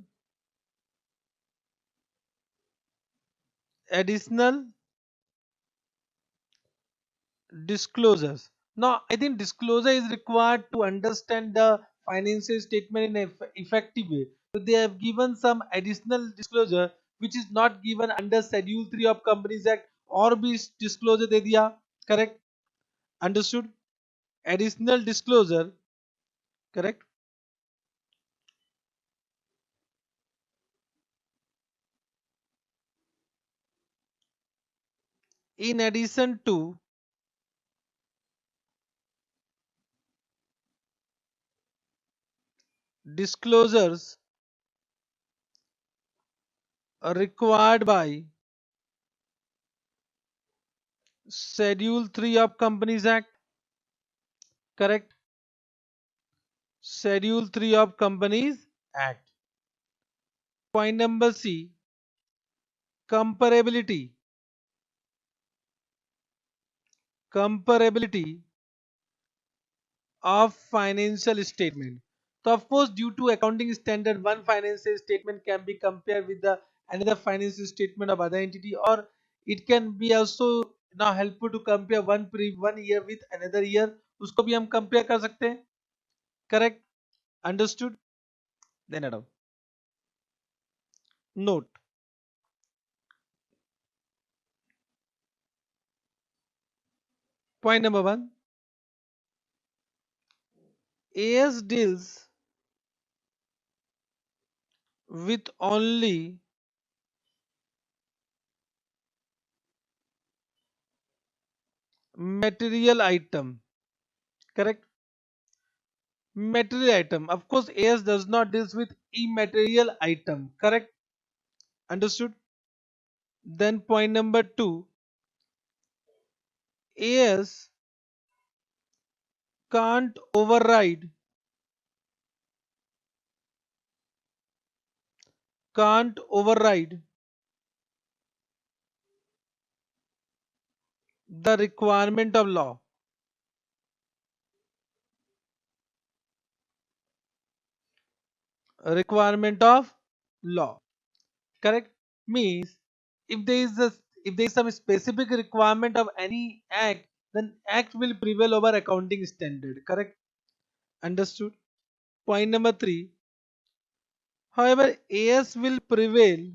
Additional disclosures. Now, I think disclosure is required to understand the financial statement in an effective way. So they have given some additional disclosure which is not given under Schedule 3 of Companies Act और भी disclosure दे दिया. Correct? Understood? Additional disclosure. Correct? In addition to disclosures required by Schedule 3 of Companies Act. Correct? Schedule 3 of Companies Act. Point number C, comparability. Comparability of financial statement. So of course, due to accounting standard, one financial statement can be compared with the another financial statement of other entity, or it can be also now helpful to compare one year with another year. उसको भी हम compare कर सकते हैं. Correct? Understood? Then add note. Point number 1. AS deals with only material item. correct? Material item, of course AS does not deals with immaterial item, correct? Understood? Then point number 2, AS can't override can't override the requirement of law, correct? Means if there is a if there is some specific requirement of any act, then act will prevail over accounting standard, correct? Understood? Point number 3, however AS will prevail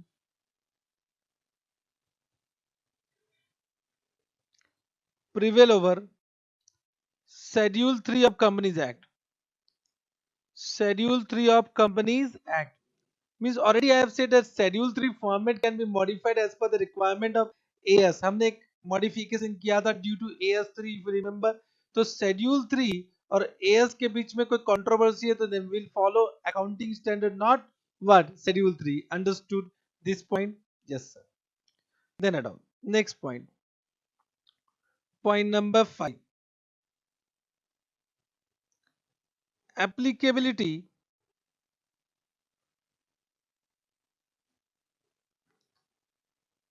over schedule 3 of companies act. Schedule 3 of companies act means already I have said that schedule 3 format can be modified as per the requirement of AS. हमने एक modification किया था due to AS3 if you remember. तो schedule 3 और AS के बीच में कोई controversy है तो then we'll follow accounting standard, not what schedule 3. Understood this point? Yes sir. Then add on next point. Point number 5, applicability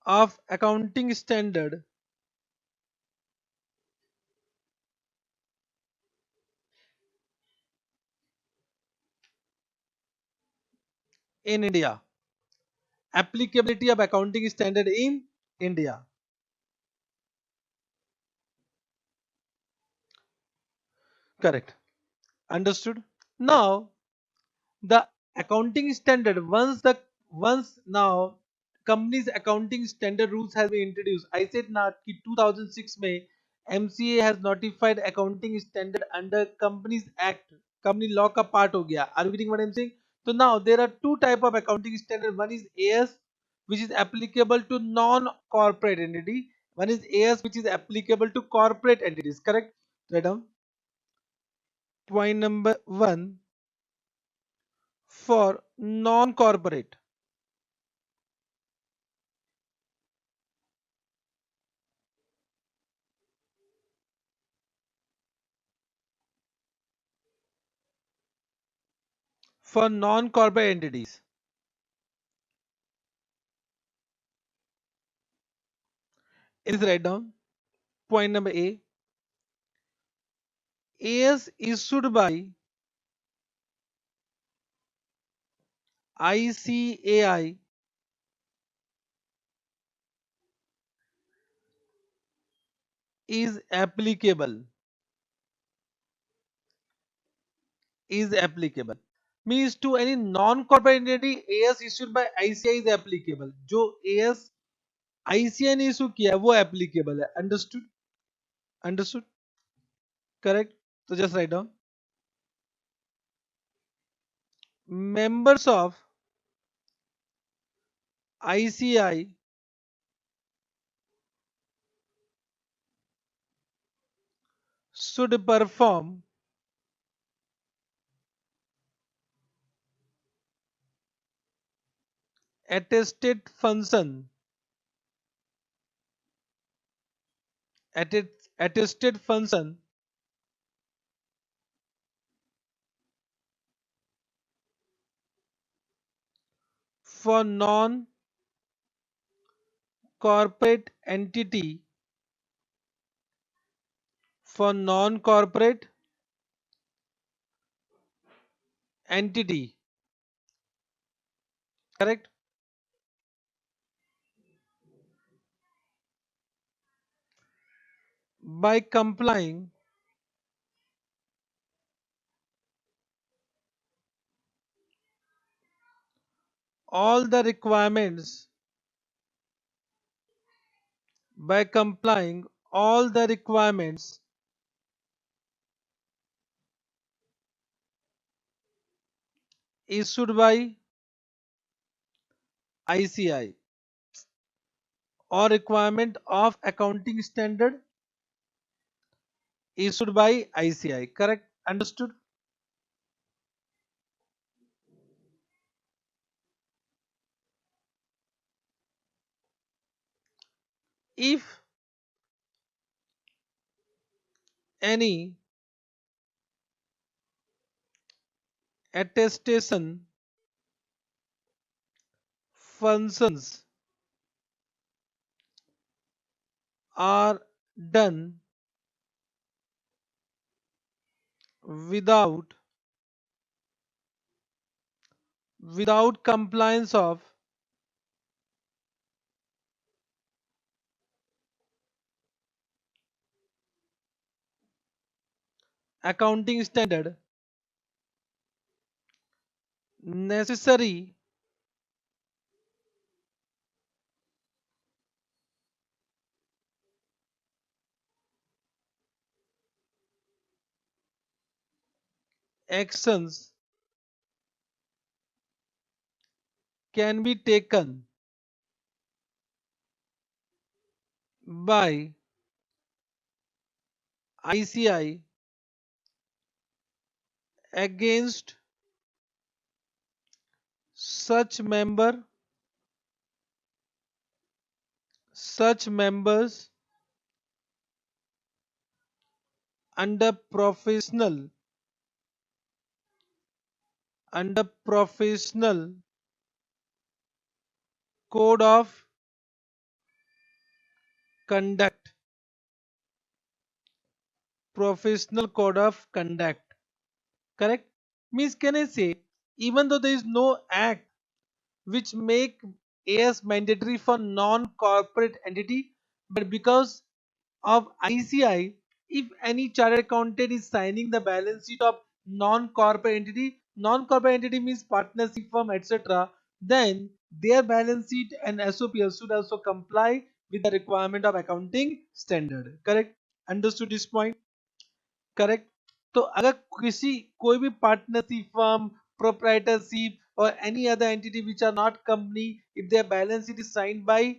of accounting standard in India. Applicability of accounting standard in India. Correct. Understood. Now the accounting standard, once now companies accounting standard rules has been introduced. I said ना कि 2006 में MCA has notified accounting standard under Companies Act. Company law का part हो गया. Are you getting what I'm saying? So now there are two type of accounting standard. One is AS which is applicable to non-corporate entity. One is AS which is applicable to corporate entities. Correct? Write down. Point number 1, for non-corporate, for non-corporate entities, it is write down. Point number A, AS issued by ICAI is applicable. Is applicable means to any non-corporate entity AS issued by ICAI is applicable. जो AS ICAI ने issue किया है वो applicable है. Understood? Understood? Correct? So just write down. Members of ICAI should perform attested function attested function for non-corporate entity for non-corporate entity, correct? By complying all the requirements by complying all the requirements issued by ICAI or requirement of accounting standard issued by ICI. Correct? Understood? If any attestation functions are done without compliance of accounting standard, necessary actions can be taken by ICI against such members under professional code of conduct. Professional code of conduct. Correct? Means, can I say, even though there is no act which make AS mandatory for non-corporate entity, but because of ICI, if any chartered accountant is signing the balance sheet of non-corporate entity means partnership firm, etc., then their balance sheet and SOPs should also comply with the requirement of accounting standard. Correct? Understood this point? Correct. तो अगर किसी कोई भी partnership firm, proprietorship or any other entity which are not company, if their balance sheet is signed by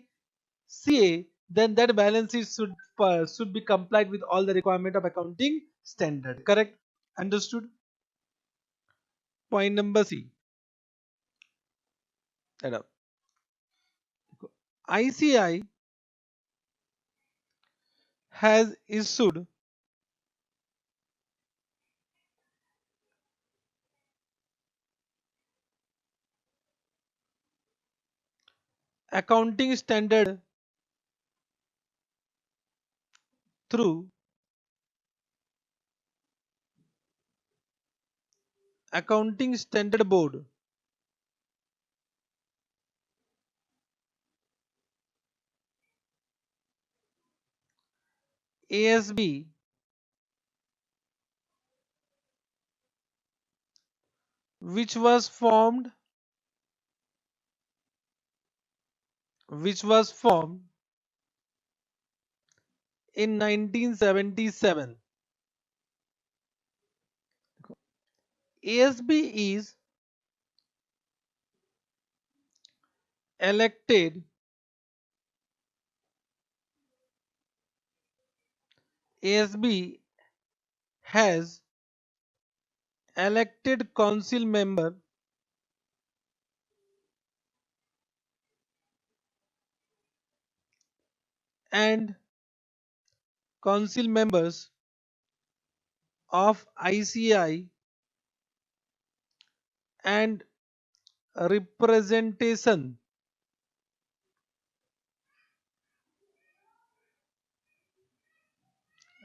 CA, then that balance sheet should be complied with all the requirement of accounting standard. Correct? Understood? Point number C. ICI has issued accounting standard through accounting standard board, ASB, which was formed in 1977. ASB is elected ASB has elected council member and council members of ICI and representation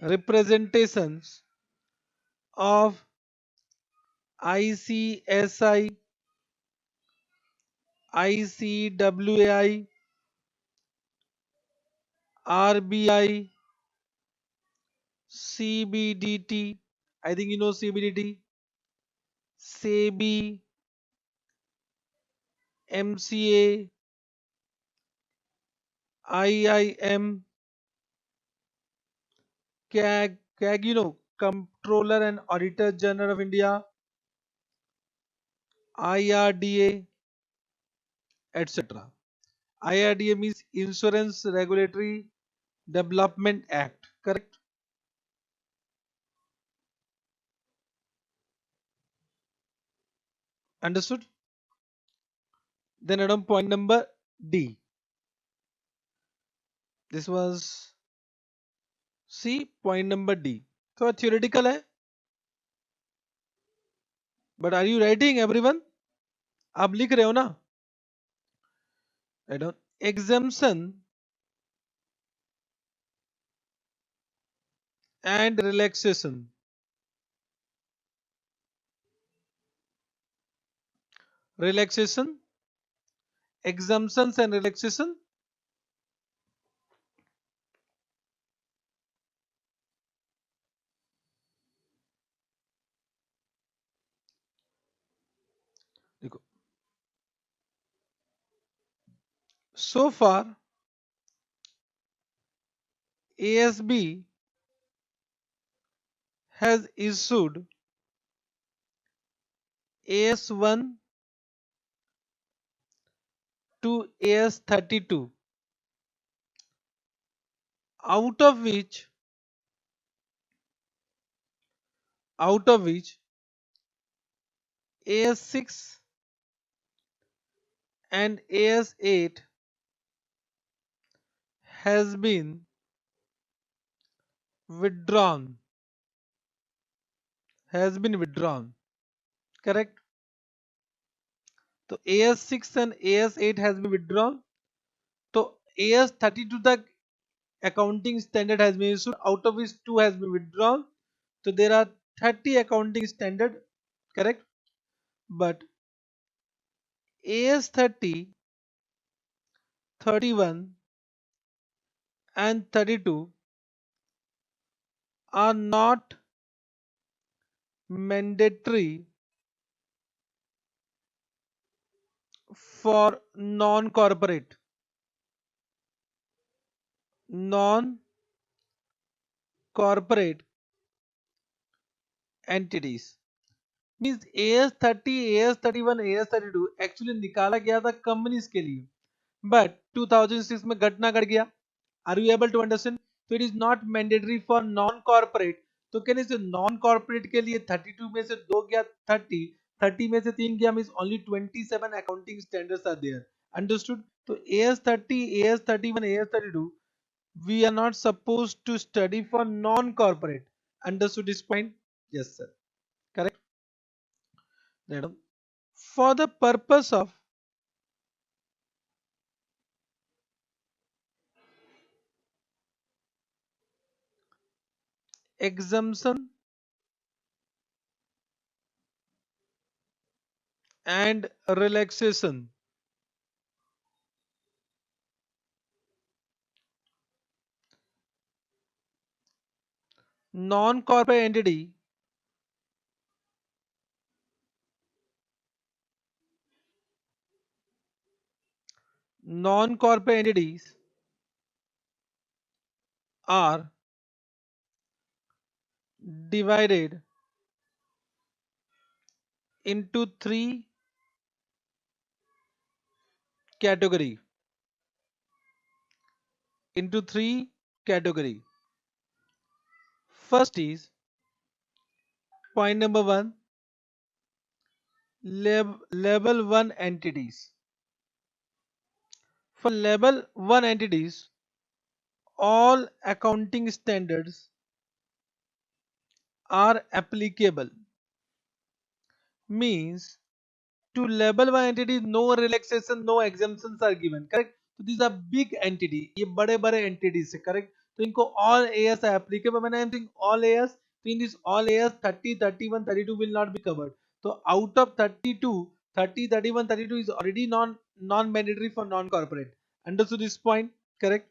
representations of ICSI, ICWAI, RBI, CBDT. I think you know CBDT, SEBI, MCA, IIM, CAG, Comptroller and Auditor General of India, IRDA, etc. IRDA means Insurance Regulatory Development Act. Correct? Understood? Then add on point number D. This was C, point number D. So theoretical है, but are you writing everyone? आप लिख रहे हो ना? Write down exemption and relaxation. Relaxation, exemptions and relaxation. देखो, so far ASB has issued AS1 to AS32, out of which AS6 and AS8 has been withdrawn. Correct? So AS6 and AS8 has been withdrawn. So AS32 तक accounting standard has been issued, out of which 2 has been withdrawn. So there are 30 accounting standard, correct? But AS30, 31 and 32 are not mandatory for non-corporate entities. Means AS30, AS31, AS32 actually निकाला गया था companies के लिए, but 2006 में घटना घट गया. Are you able to understand? तो it is not mandatory for non corporate. तो कहने से नॉन कॉर्पोरेट के लिए 32 में से 2 गया, 30 में से 3 गया, means only 27 accounting standards are there. Understood? तो AS30, AS31, AS32 we are not supposed to study for non corporate. Understood this point? Yes sir, correct. Madam, for the purpose of exemption and relaxation, non-corporate entity non-corporate entities are divided into three category. First is point number one, level 1 entities. For level 1 entities, all accounting standards are applicable. Means to level 1 entities, no relaxation, no exemptions are given. Correct? So these are big entity. ये बड़े बड़े entities है. Correct? तो इनको all AS are applicable. When I am saying all AS, so in this all AS 30, 31, 32 will not be covered. So out of 32, 30, 31, 32 is already non-mandatory for non-corporate. Understood this point? Correct?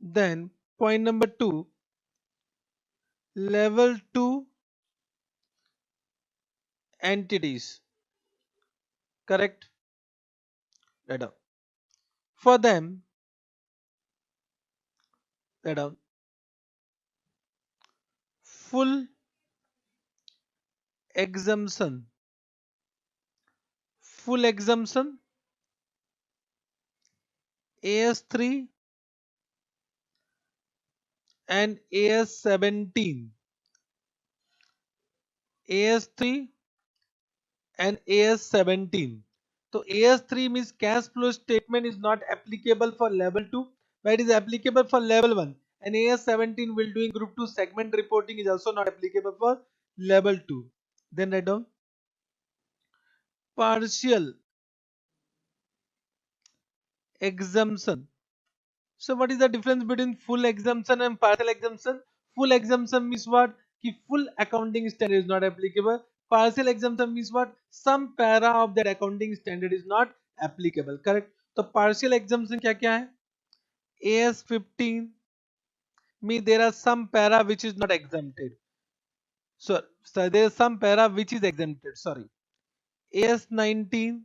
Then point number 2, level 2 entities. Correct? Right down. For them, right down, full exemption, AS3 and AS17, AS3 and AS17. So AS3 means cash flow statement is not applicable for level 2, but it is applicable for level 1. And AS17 will doing group 2 segment reporting is also not applicable for level 2. Then write down partial exemption. So what is the difference between full exemption and partial exemption? Full exemption means what? Ki full accounting standard is not applicable. Partial exemption means what? Some para of that accounting standard is not applicable. Correct? So partial exemption क्या क्या है? AS15 means there are some para which is not exempted. So there is some para which is exempted. Sorry. AS19,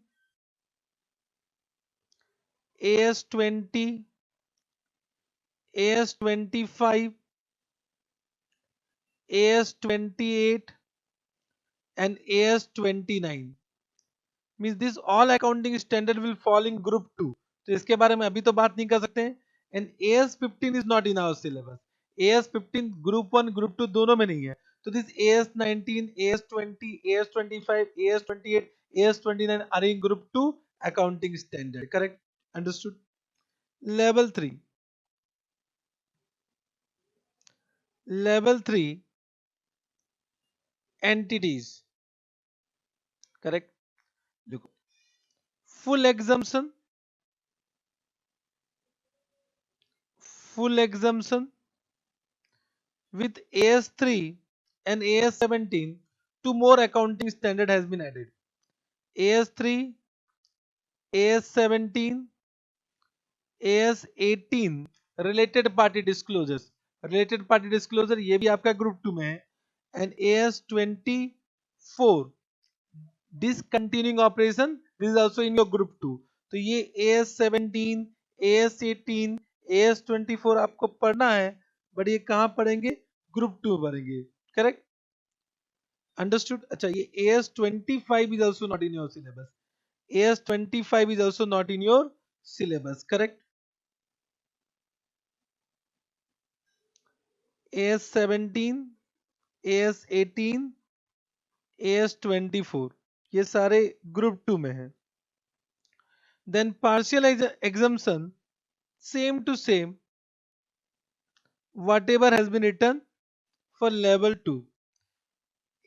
AS20, AS25, AS28 and AS29 means this all accounting standard will fall in group 2. तो इसके बारे में अभी तो बात नहीं कर सकते हैं. And AS15 is not in our syllabus. AS15 group 1 group 2 दोनों में नहीं है. तो this AS19, AS20, AS25, AS28, AS29 are in group 2 accounting standard. Correct? Understood? Level 3. Level 3 entities. Correct? देखो full exemption, full exemption with AS3 and AS17, two more accounting standard has been added. AS3, AS17, AS18 related party disclosures. Related party disclosure ये भी आपका group 2 में है. And AS24 discontinuing operation, this is also in your group 2. तो ये AS17, AS18, AS24 आपको पढ़ना है, बट ये कहाँ पढ़ेंगे? ग्रुप 2 पढ़ेंगे. करेक्ट? Understood? अच्छा ये AS25 is also not in your syllabus. AS25 is also not in your syllabus. Correct? AS17, AS18, AS24 ये सारे ग्रुप 2 में हैं. Then partial exemption, same to same, whatever has been written for level 2.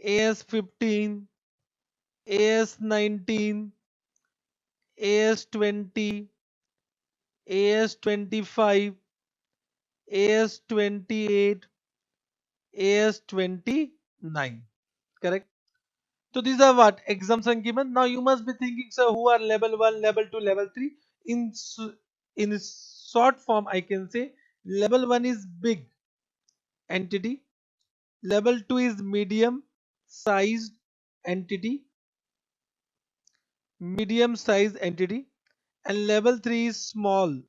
AS15, AS19, AS20, AS25, AS28, AS29. Correct? So these are what? Exemption given. Now you must be thinking, sir, who are level 1, level 2, level 3? In short form, I can say level 1 is big entity, level 2 is medium sized entity, and level 3 is small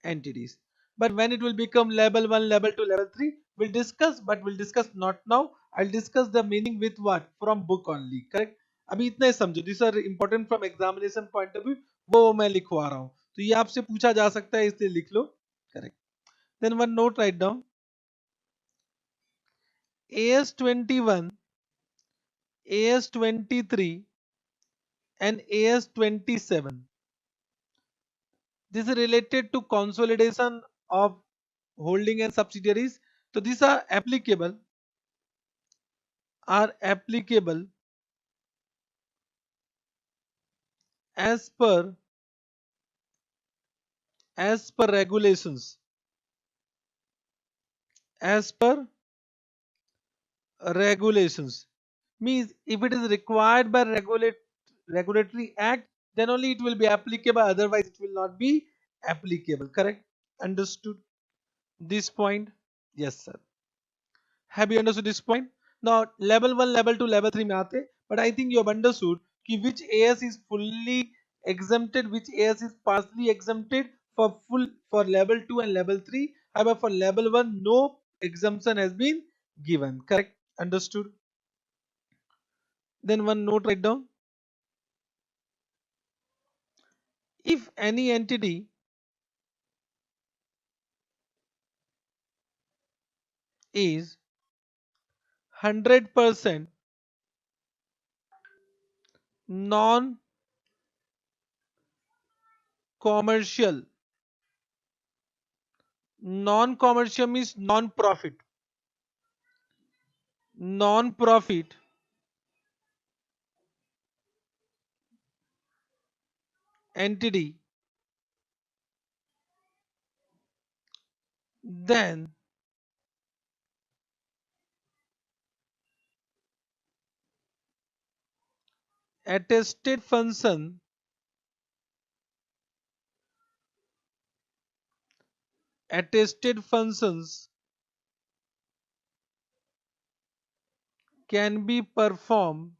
entities. But when it will become level 1, level 2, level 3, we'll discuss, but we'll discuss not now. I'll discuss the meaning with what? From book only. Correct? अभी इतना ही समझो. These are important from examination point of view. वो मैं लिखवा रहा हूँ. तो ये आपसे पूछा जा सकता है, इसलिए लिख लो. Correct? Then one note write down. AS21, AS23 and AS27. This is related to consolidation of holding and subsidiaries. So these are applicable as per regulations, as per regulations means if it is required by regulatory act, then only it will be applicable, otherwise it will not be applicable. Correct? Understood this point? Yes sir. Have you understood this point? Now level 1, level 2, level 3 में आते, but I think you have understood कि which AS is fully exempted, which AS is partially exempted for level 2 and level 3. However, for level 1 no exemption has been given. Correct? Understood? Then one note write down. If any entity is 100% non commercial. Non commercial means non profit. Non profit entity, then attested functions can be performed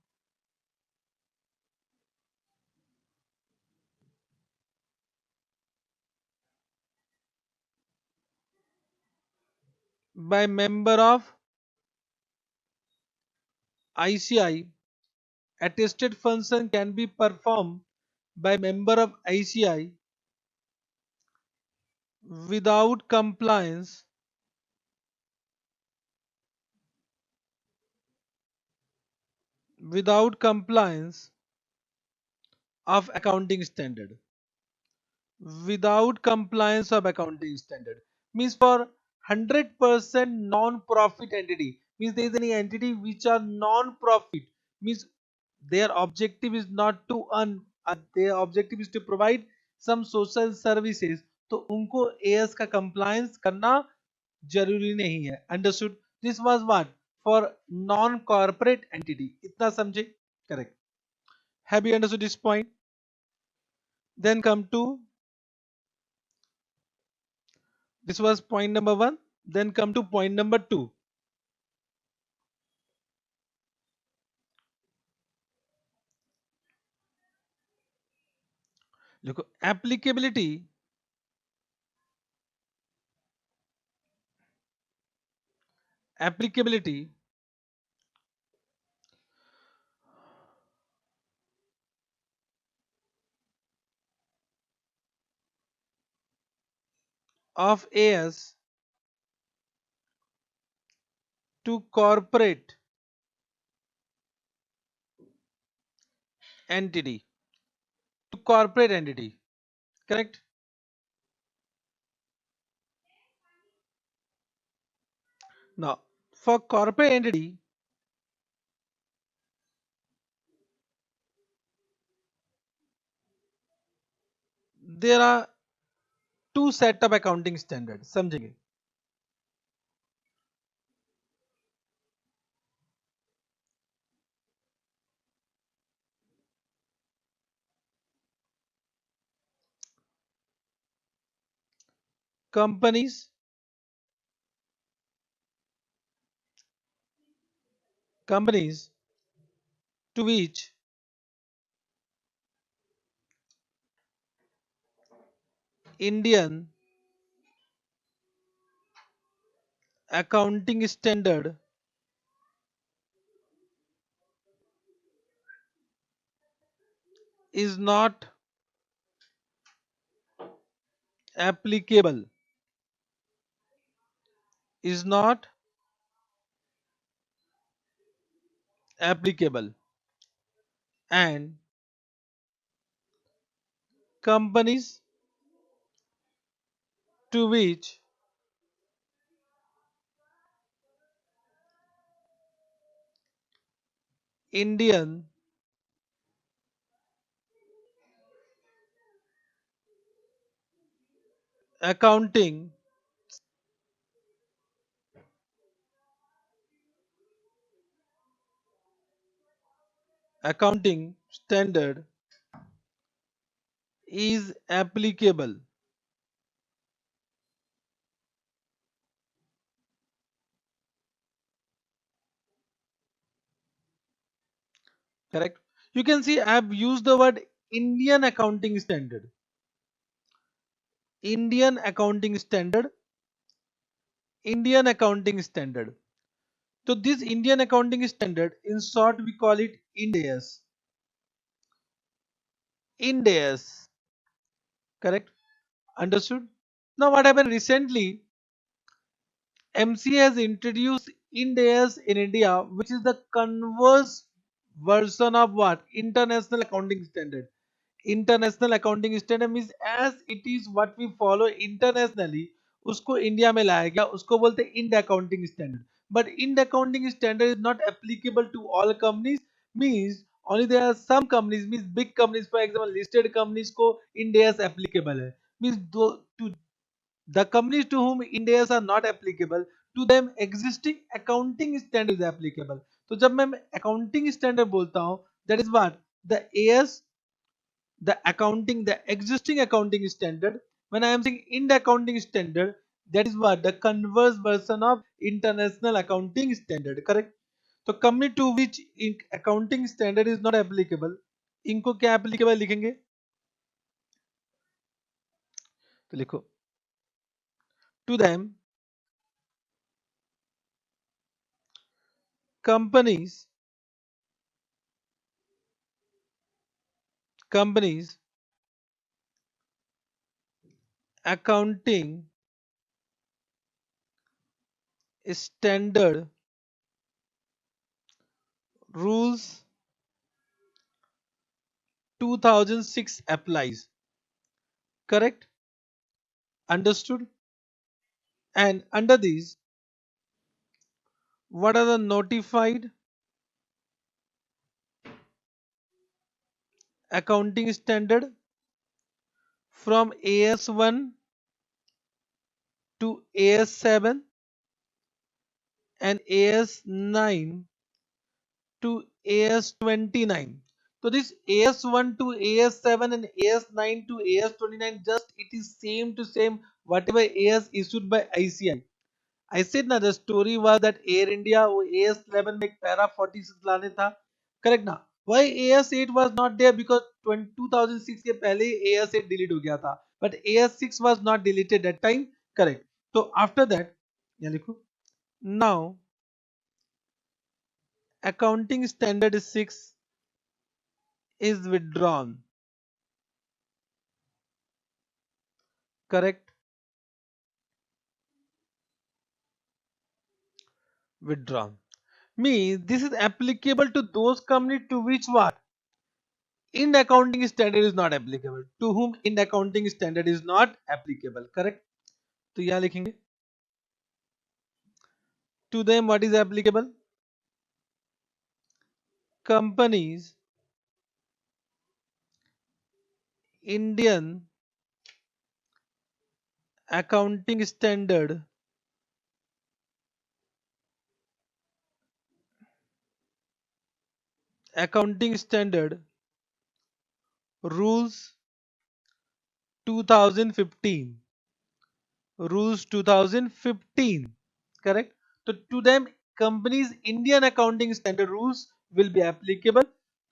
by member of ICI. Attested function can be performed by member of ICI without compliance without compliance of accounting standard. Without compliance of accounting standard means for 100% non-profit entity, means there is any entity which are non-profit, means their objective is not to earn, their objective is to provide some social services, तो उनको as का compliance करना जरूरी नहीं है. Understood. This was what for non corporate entity. इतना समझे? Correct. Have you understood this point? Then come to, this was point number 1. Then come to point number 2. Look, applicability of AS to corporate entity. To corporate entity. Correct? Now, for corporate entity, there are two set of accounting standards. समझेंगे. Companies to which Indian accounting standard is not applicable. Is not applicable. And companies to which Indian accounting standard is applicable. Correct. You can see I have used the word Indian accounting standard. Indian accounting standard. Indian accounting standard. So this Indian accounting standard, in short, we call it Ind AS. Ind AS. Correct. Understood. Now what happened recently? MC has introduced Ind AS in India, which is the converse version of what? International accounting standard. International accounting standard means as it is what we follow internationally, उसको India में लाया गया, उसको बोलते हैं Ind accounting standard. But Ind accounting standard is not applicable to all companies. Means only there are some companies, means big companies, for example listed companies को Ind AS applicable है. Means to the companies to whom Ind AS are not applicable, to them existing accounting standard is applicable. तो जब मैं accounting standard बोलता हूँ, that is what the AS, the accounting, the existing accounting standard. When I am saying Ind accounting standard, that is what the converse version of international accounting standard. Correct. तो company to which accounting standard is not applicable, इनको क्या applicable लिखेंगे? तो लिखो to them companies accounting standard rules 2006 applies. Correct? Understood? And under these, what are the notified accounting standard from AS1 to AS7 and AS9 to AS29. So this AS1 to AS7 and AS9 to AS29, just it is same to same whatever AS issued by ICI. I said ना, the story was that Air India वो AS11 में एक para 46 लाने था. Correct ना? Why AS8 was not there? Because 2006 के पहले ही AS8 delete हो गया था. But AS6 was not deleted that time. Correct. So after that, यहाँ लिखो. Now accounting standard 6 is withdrawn. Correct? Withdrawn. Means this is applicable to those companies to which what? Ind accounting standard is not applicable. To whom Ind accounting standard is not applicable. Correct? तो यहाँ लिखेंगे. To them what is applicable? Companies Indian accounting standard rules 2015. Rules 2015. Correct? So to them companies Indian accounting standard rules will be applicable.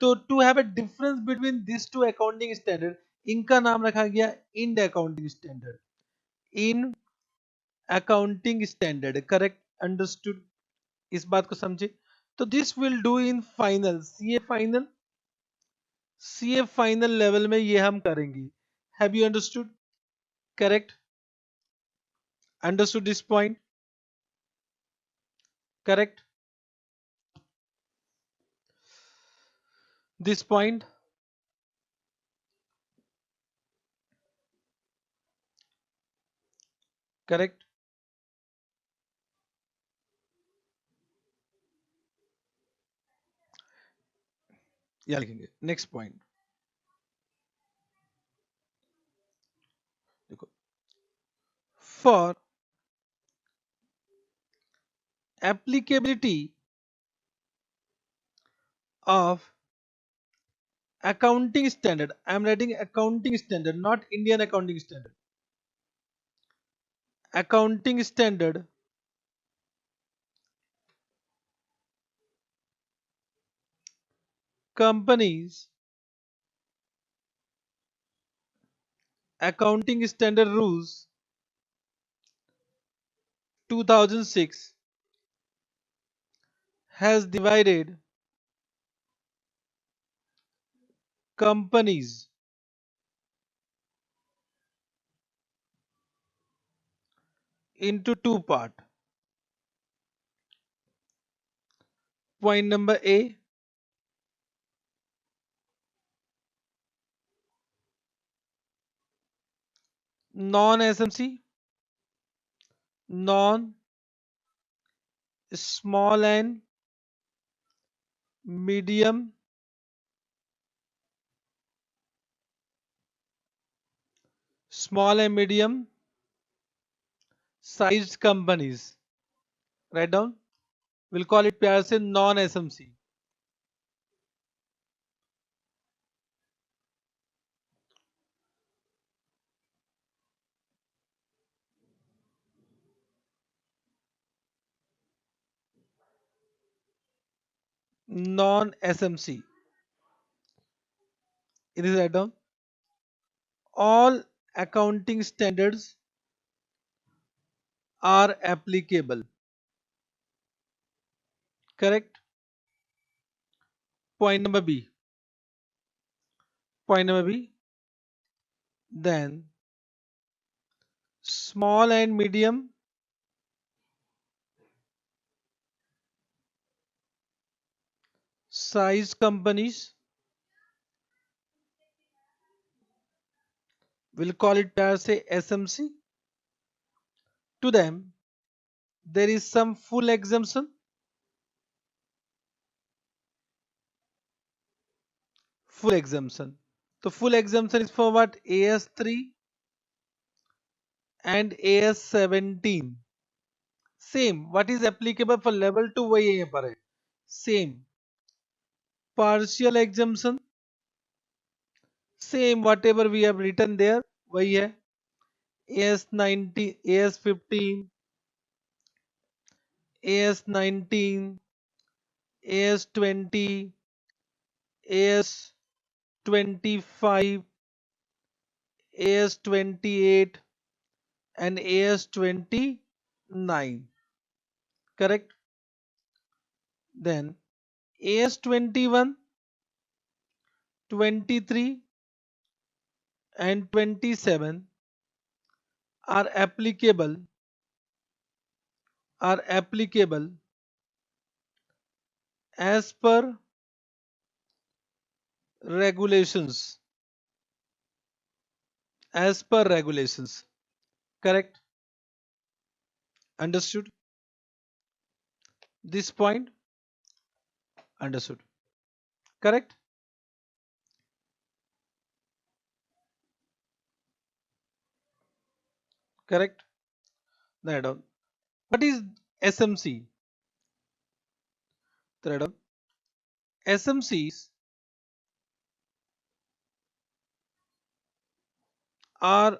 So to have a difference between these two accounting standard, इनका नाम रखा गया Ind accounting standard. In accounting standard. Correct? Understood? इस बात को समझे. तो this will do in final CA final level में ये हम करेंगे. Have you understood? Correct? Understood this point? Correct? This point? Correct? या लिखेंगे नेक्स्ट पॉइंट. देखो, for applicability of accounting standard, I am writing accounting standard, not Indian accounting standard. Accounting standard companies accounting standard rules 2006 has divided companies into two parts. Point number A, non SMC, non small and medium small and medium sized companies. Write down. We'll call it प्यार से non SMC. Non SMC. It is write down. All accounting standards are applicable. Correct. Point number B. Point number B. Then small and medium sized companies, we'll call it प्यार से SMC. To them, there is some full exemption. Full exemption. The full exemption is for what? AS3 and AS17. Same. What is applicable for level 2 वही यहाँ पर है. Same. Partial exemption. Same. Whatever we have written there वही है. AS19, AS15, AS19, AS20, AS25, AS28 and AS29. Correct? Then AS21, 23 and 27 are applicable as per regulations. As per regulations. Correct? Understood? This point? Understood. Correct? Correct? Write down. What is SMC? Write down. SMCs are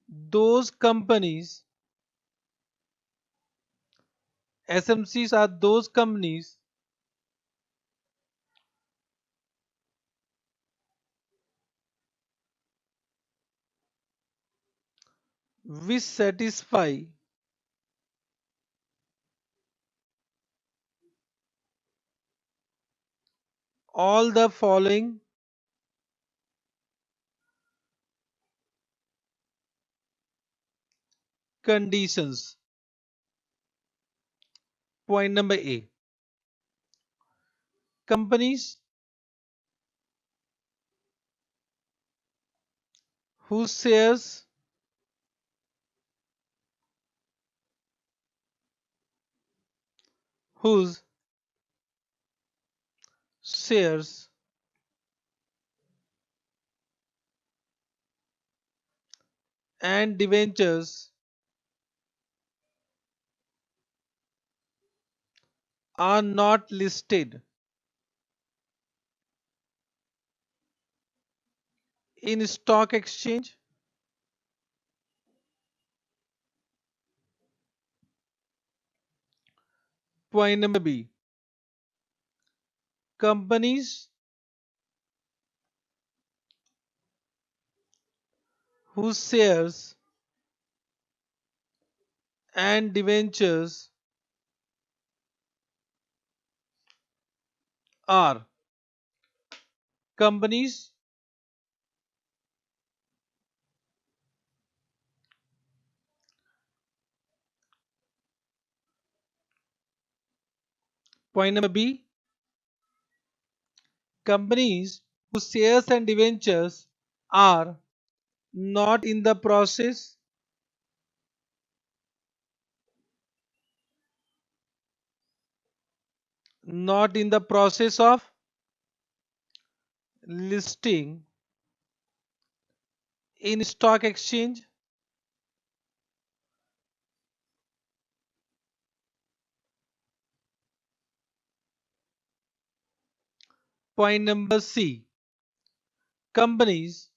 those companies, SMCs are those companies which satisfy all the following conditions. Point number A. Companies whose whose shares and debentures are not listed in stock exchange. Point number B. Companies whose shares and debentures are companies point number B. Companies whose shares and debentures are not in the process, not in the process of listing in stock exchange. Point number C. Companies,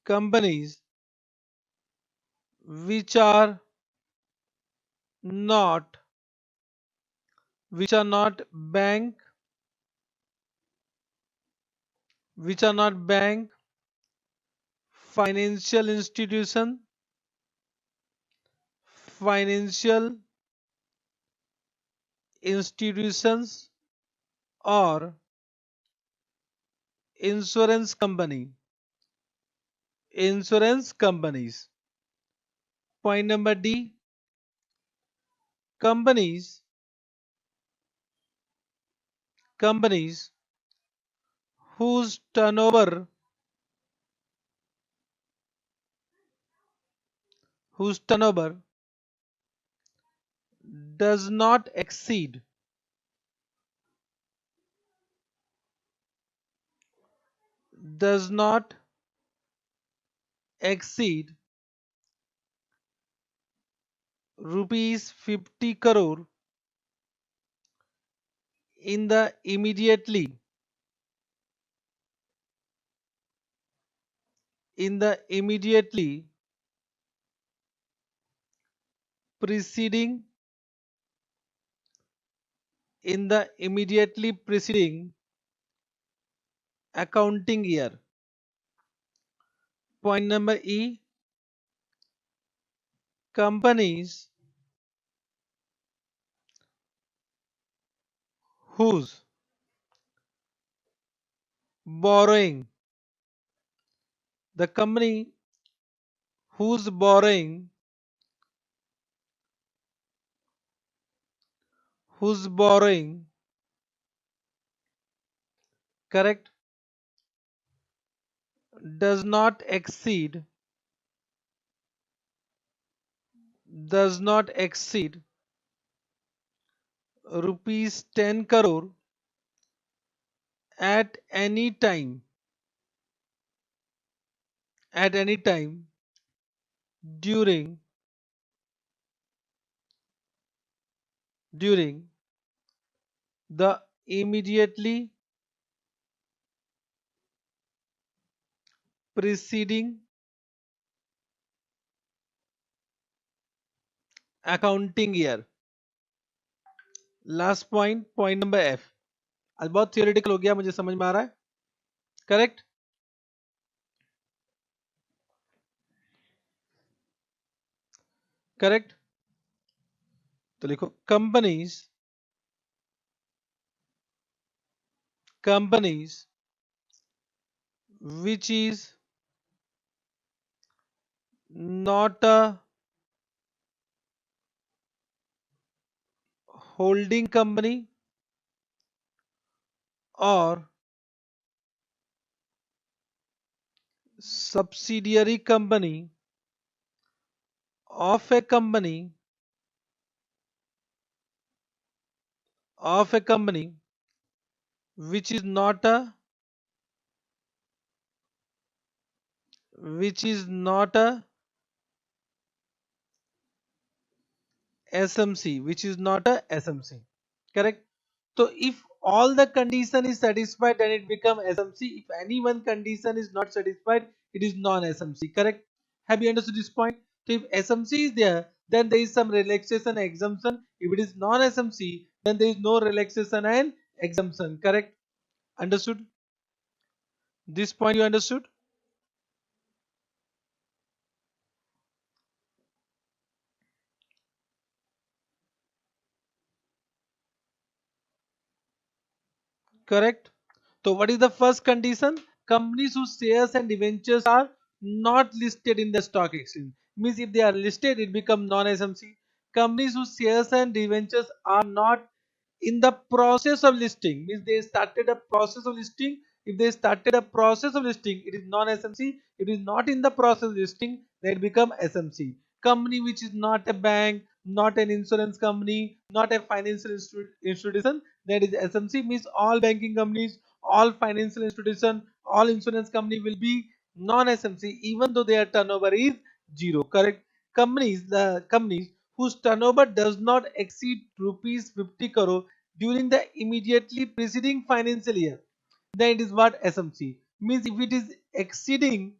companies which are not, which are not bank, which are not bank, financial institution, financial institutions, or insurance company, insurance companies. Point number D. Companies, companies whose turnover, whose turnover does not exceed, does not exceed rupees 50 crore in the immediately, in the immediately preceding, in the immediately preceding accounting year. Point number E. Companies whose borrowing, the company whose borrowing, whose borrowing, correct, does not exceed, does not exceed rupees 10 crore at any time, at any time during, during the immediately preceding accounting year. Last point, point number F. आज बहुत theoretical हो गया, मुझे समझ में आ रहा है, correct. Correct, तो लिखो companies, companies which is not a holding company or subsidiary company of a company, of a company which is not a, which is not a SMC, which is not a SMC, correct. So if all the condition is satisfied, then it become SMC. If any one condition is not satisfied, it is non-SMC, correct. Have you understood this point? So if SMC is there, then there is some relaxation exemption. If it is non-SMC, then there is no relaxation and exemption, correct. Understood? This point you understood? Correct. So what is the first condition? Companies whose shares and debentures are not listed in the stock exchange. Means if they are listed, it becomes non-SMC. Companies whose shares and debentures are not in the process of listing, means they started a process of listing, If they started a process of listing, it is non-SMC. If it is not in the process of listing, then it become SMC. Company which is not a bank, not an insurance company, not a financial institution, that is SMC. Means all banking companies, all financial institution, all insurance company will be non-SMC even though their turnover is zero. Correct. The companies whose turnover does not exceed rupees 50 crore during the immediately preceding financial year, then it is what SMC. Means if it is exceeding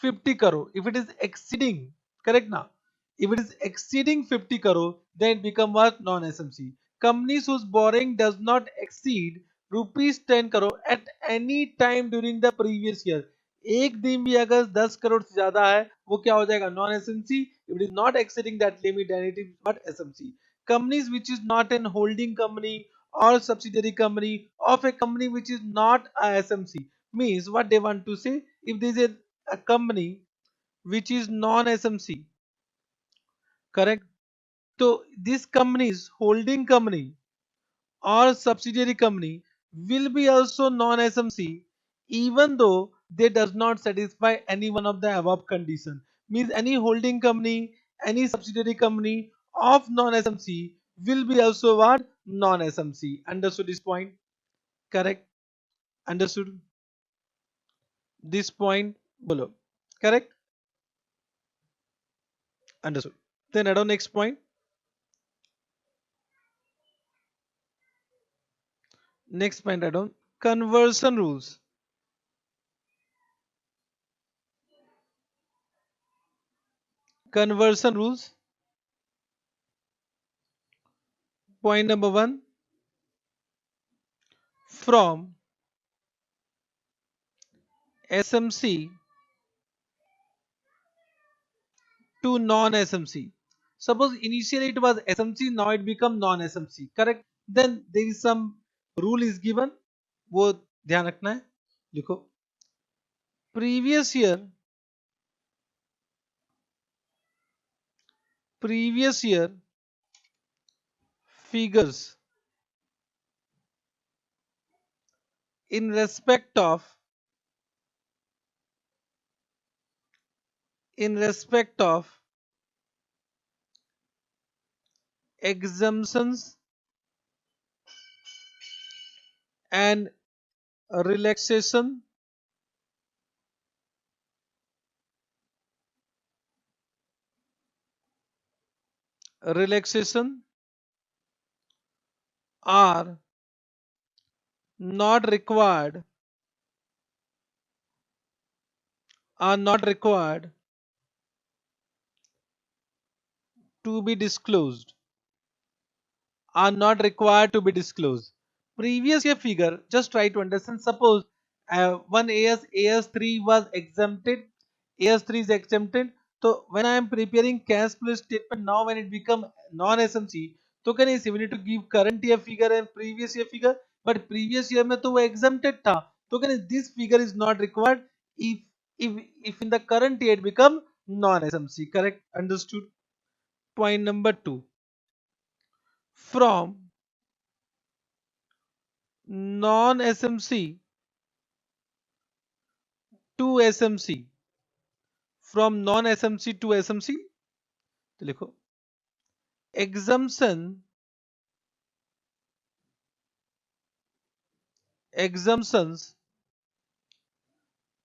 50 crore, if it is exceeding, correct now, if it is exceeding 50 crore, then it become what? Non-SMC. Companies whose borrowing does not exceed rupees 10 crore at any time during the previous year. एक दिन भी अगर 10 करोड़ से ज्यादा है वो क्या हो जाएगा? Non SMC. If it is not exceeding that limit then it is not SMC. Companies which is not an holding company or subsidiary company of a company which is not a SMC, means what they want to say, if there is a company which is non-SMC, correct? So this company's holding company or subsidiary company will be also non-SMC even though they does not satisfy any one of the above condition. Means any holding company, any subsidiary company of non-SMC will be also what? Non-SMC. Understood this point? Correct? Understood this point below? Correct? Understood. Then add on next point. Next point add on conversion rules. Conversion rules. Point number one, from SMC to non-SMC. Suppose initially it was SMC, now it become non-SMC. Correct? Then there is some rule is given. वो ध्यान रखना है. लिखो. Previous year figures in respect of exemptions and relaxation are not required to be disclosed. Previous year figure, just try to understand. Suppose one AS3 was exempted, AS3 is exempted. So when I am preparing cash flow statement, now when it become non-SMC, तो can I say we need to give current year figure and previous year figure, but previous year में तो वो exempted था, तो can I, this figure is not required if in the current year it become non-SMC. Correct? Understood? Point number two, from non-SMC to SMC, from non-SMC to SMC, तो लिखो exemptions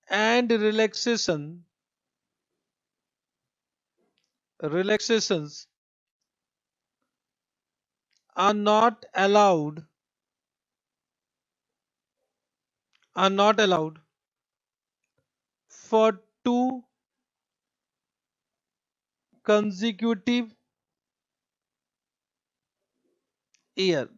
and relaxations are not allowed for two consecutive year.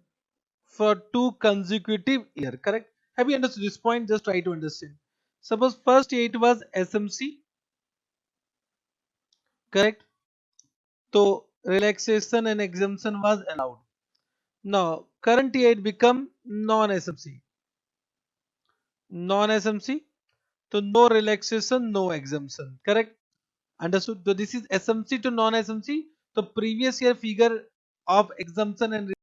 Correct? Have you understood this point? Just try to understand. Suppose first year it was SMC, correct? So relaxation and exemption was allowed. Now current year it become non-SMC. So no relaxation, no exemption. Correct? Understood? So this is SMC to non-SMC. So previous year figure of exemption and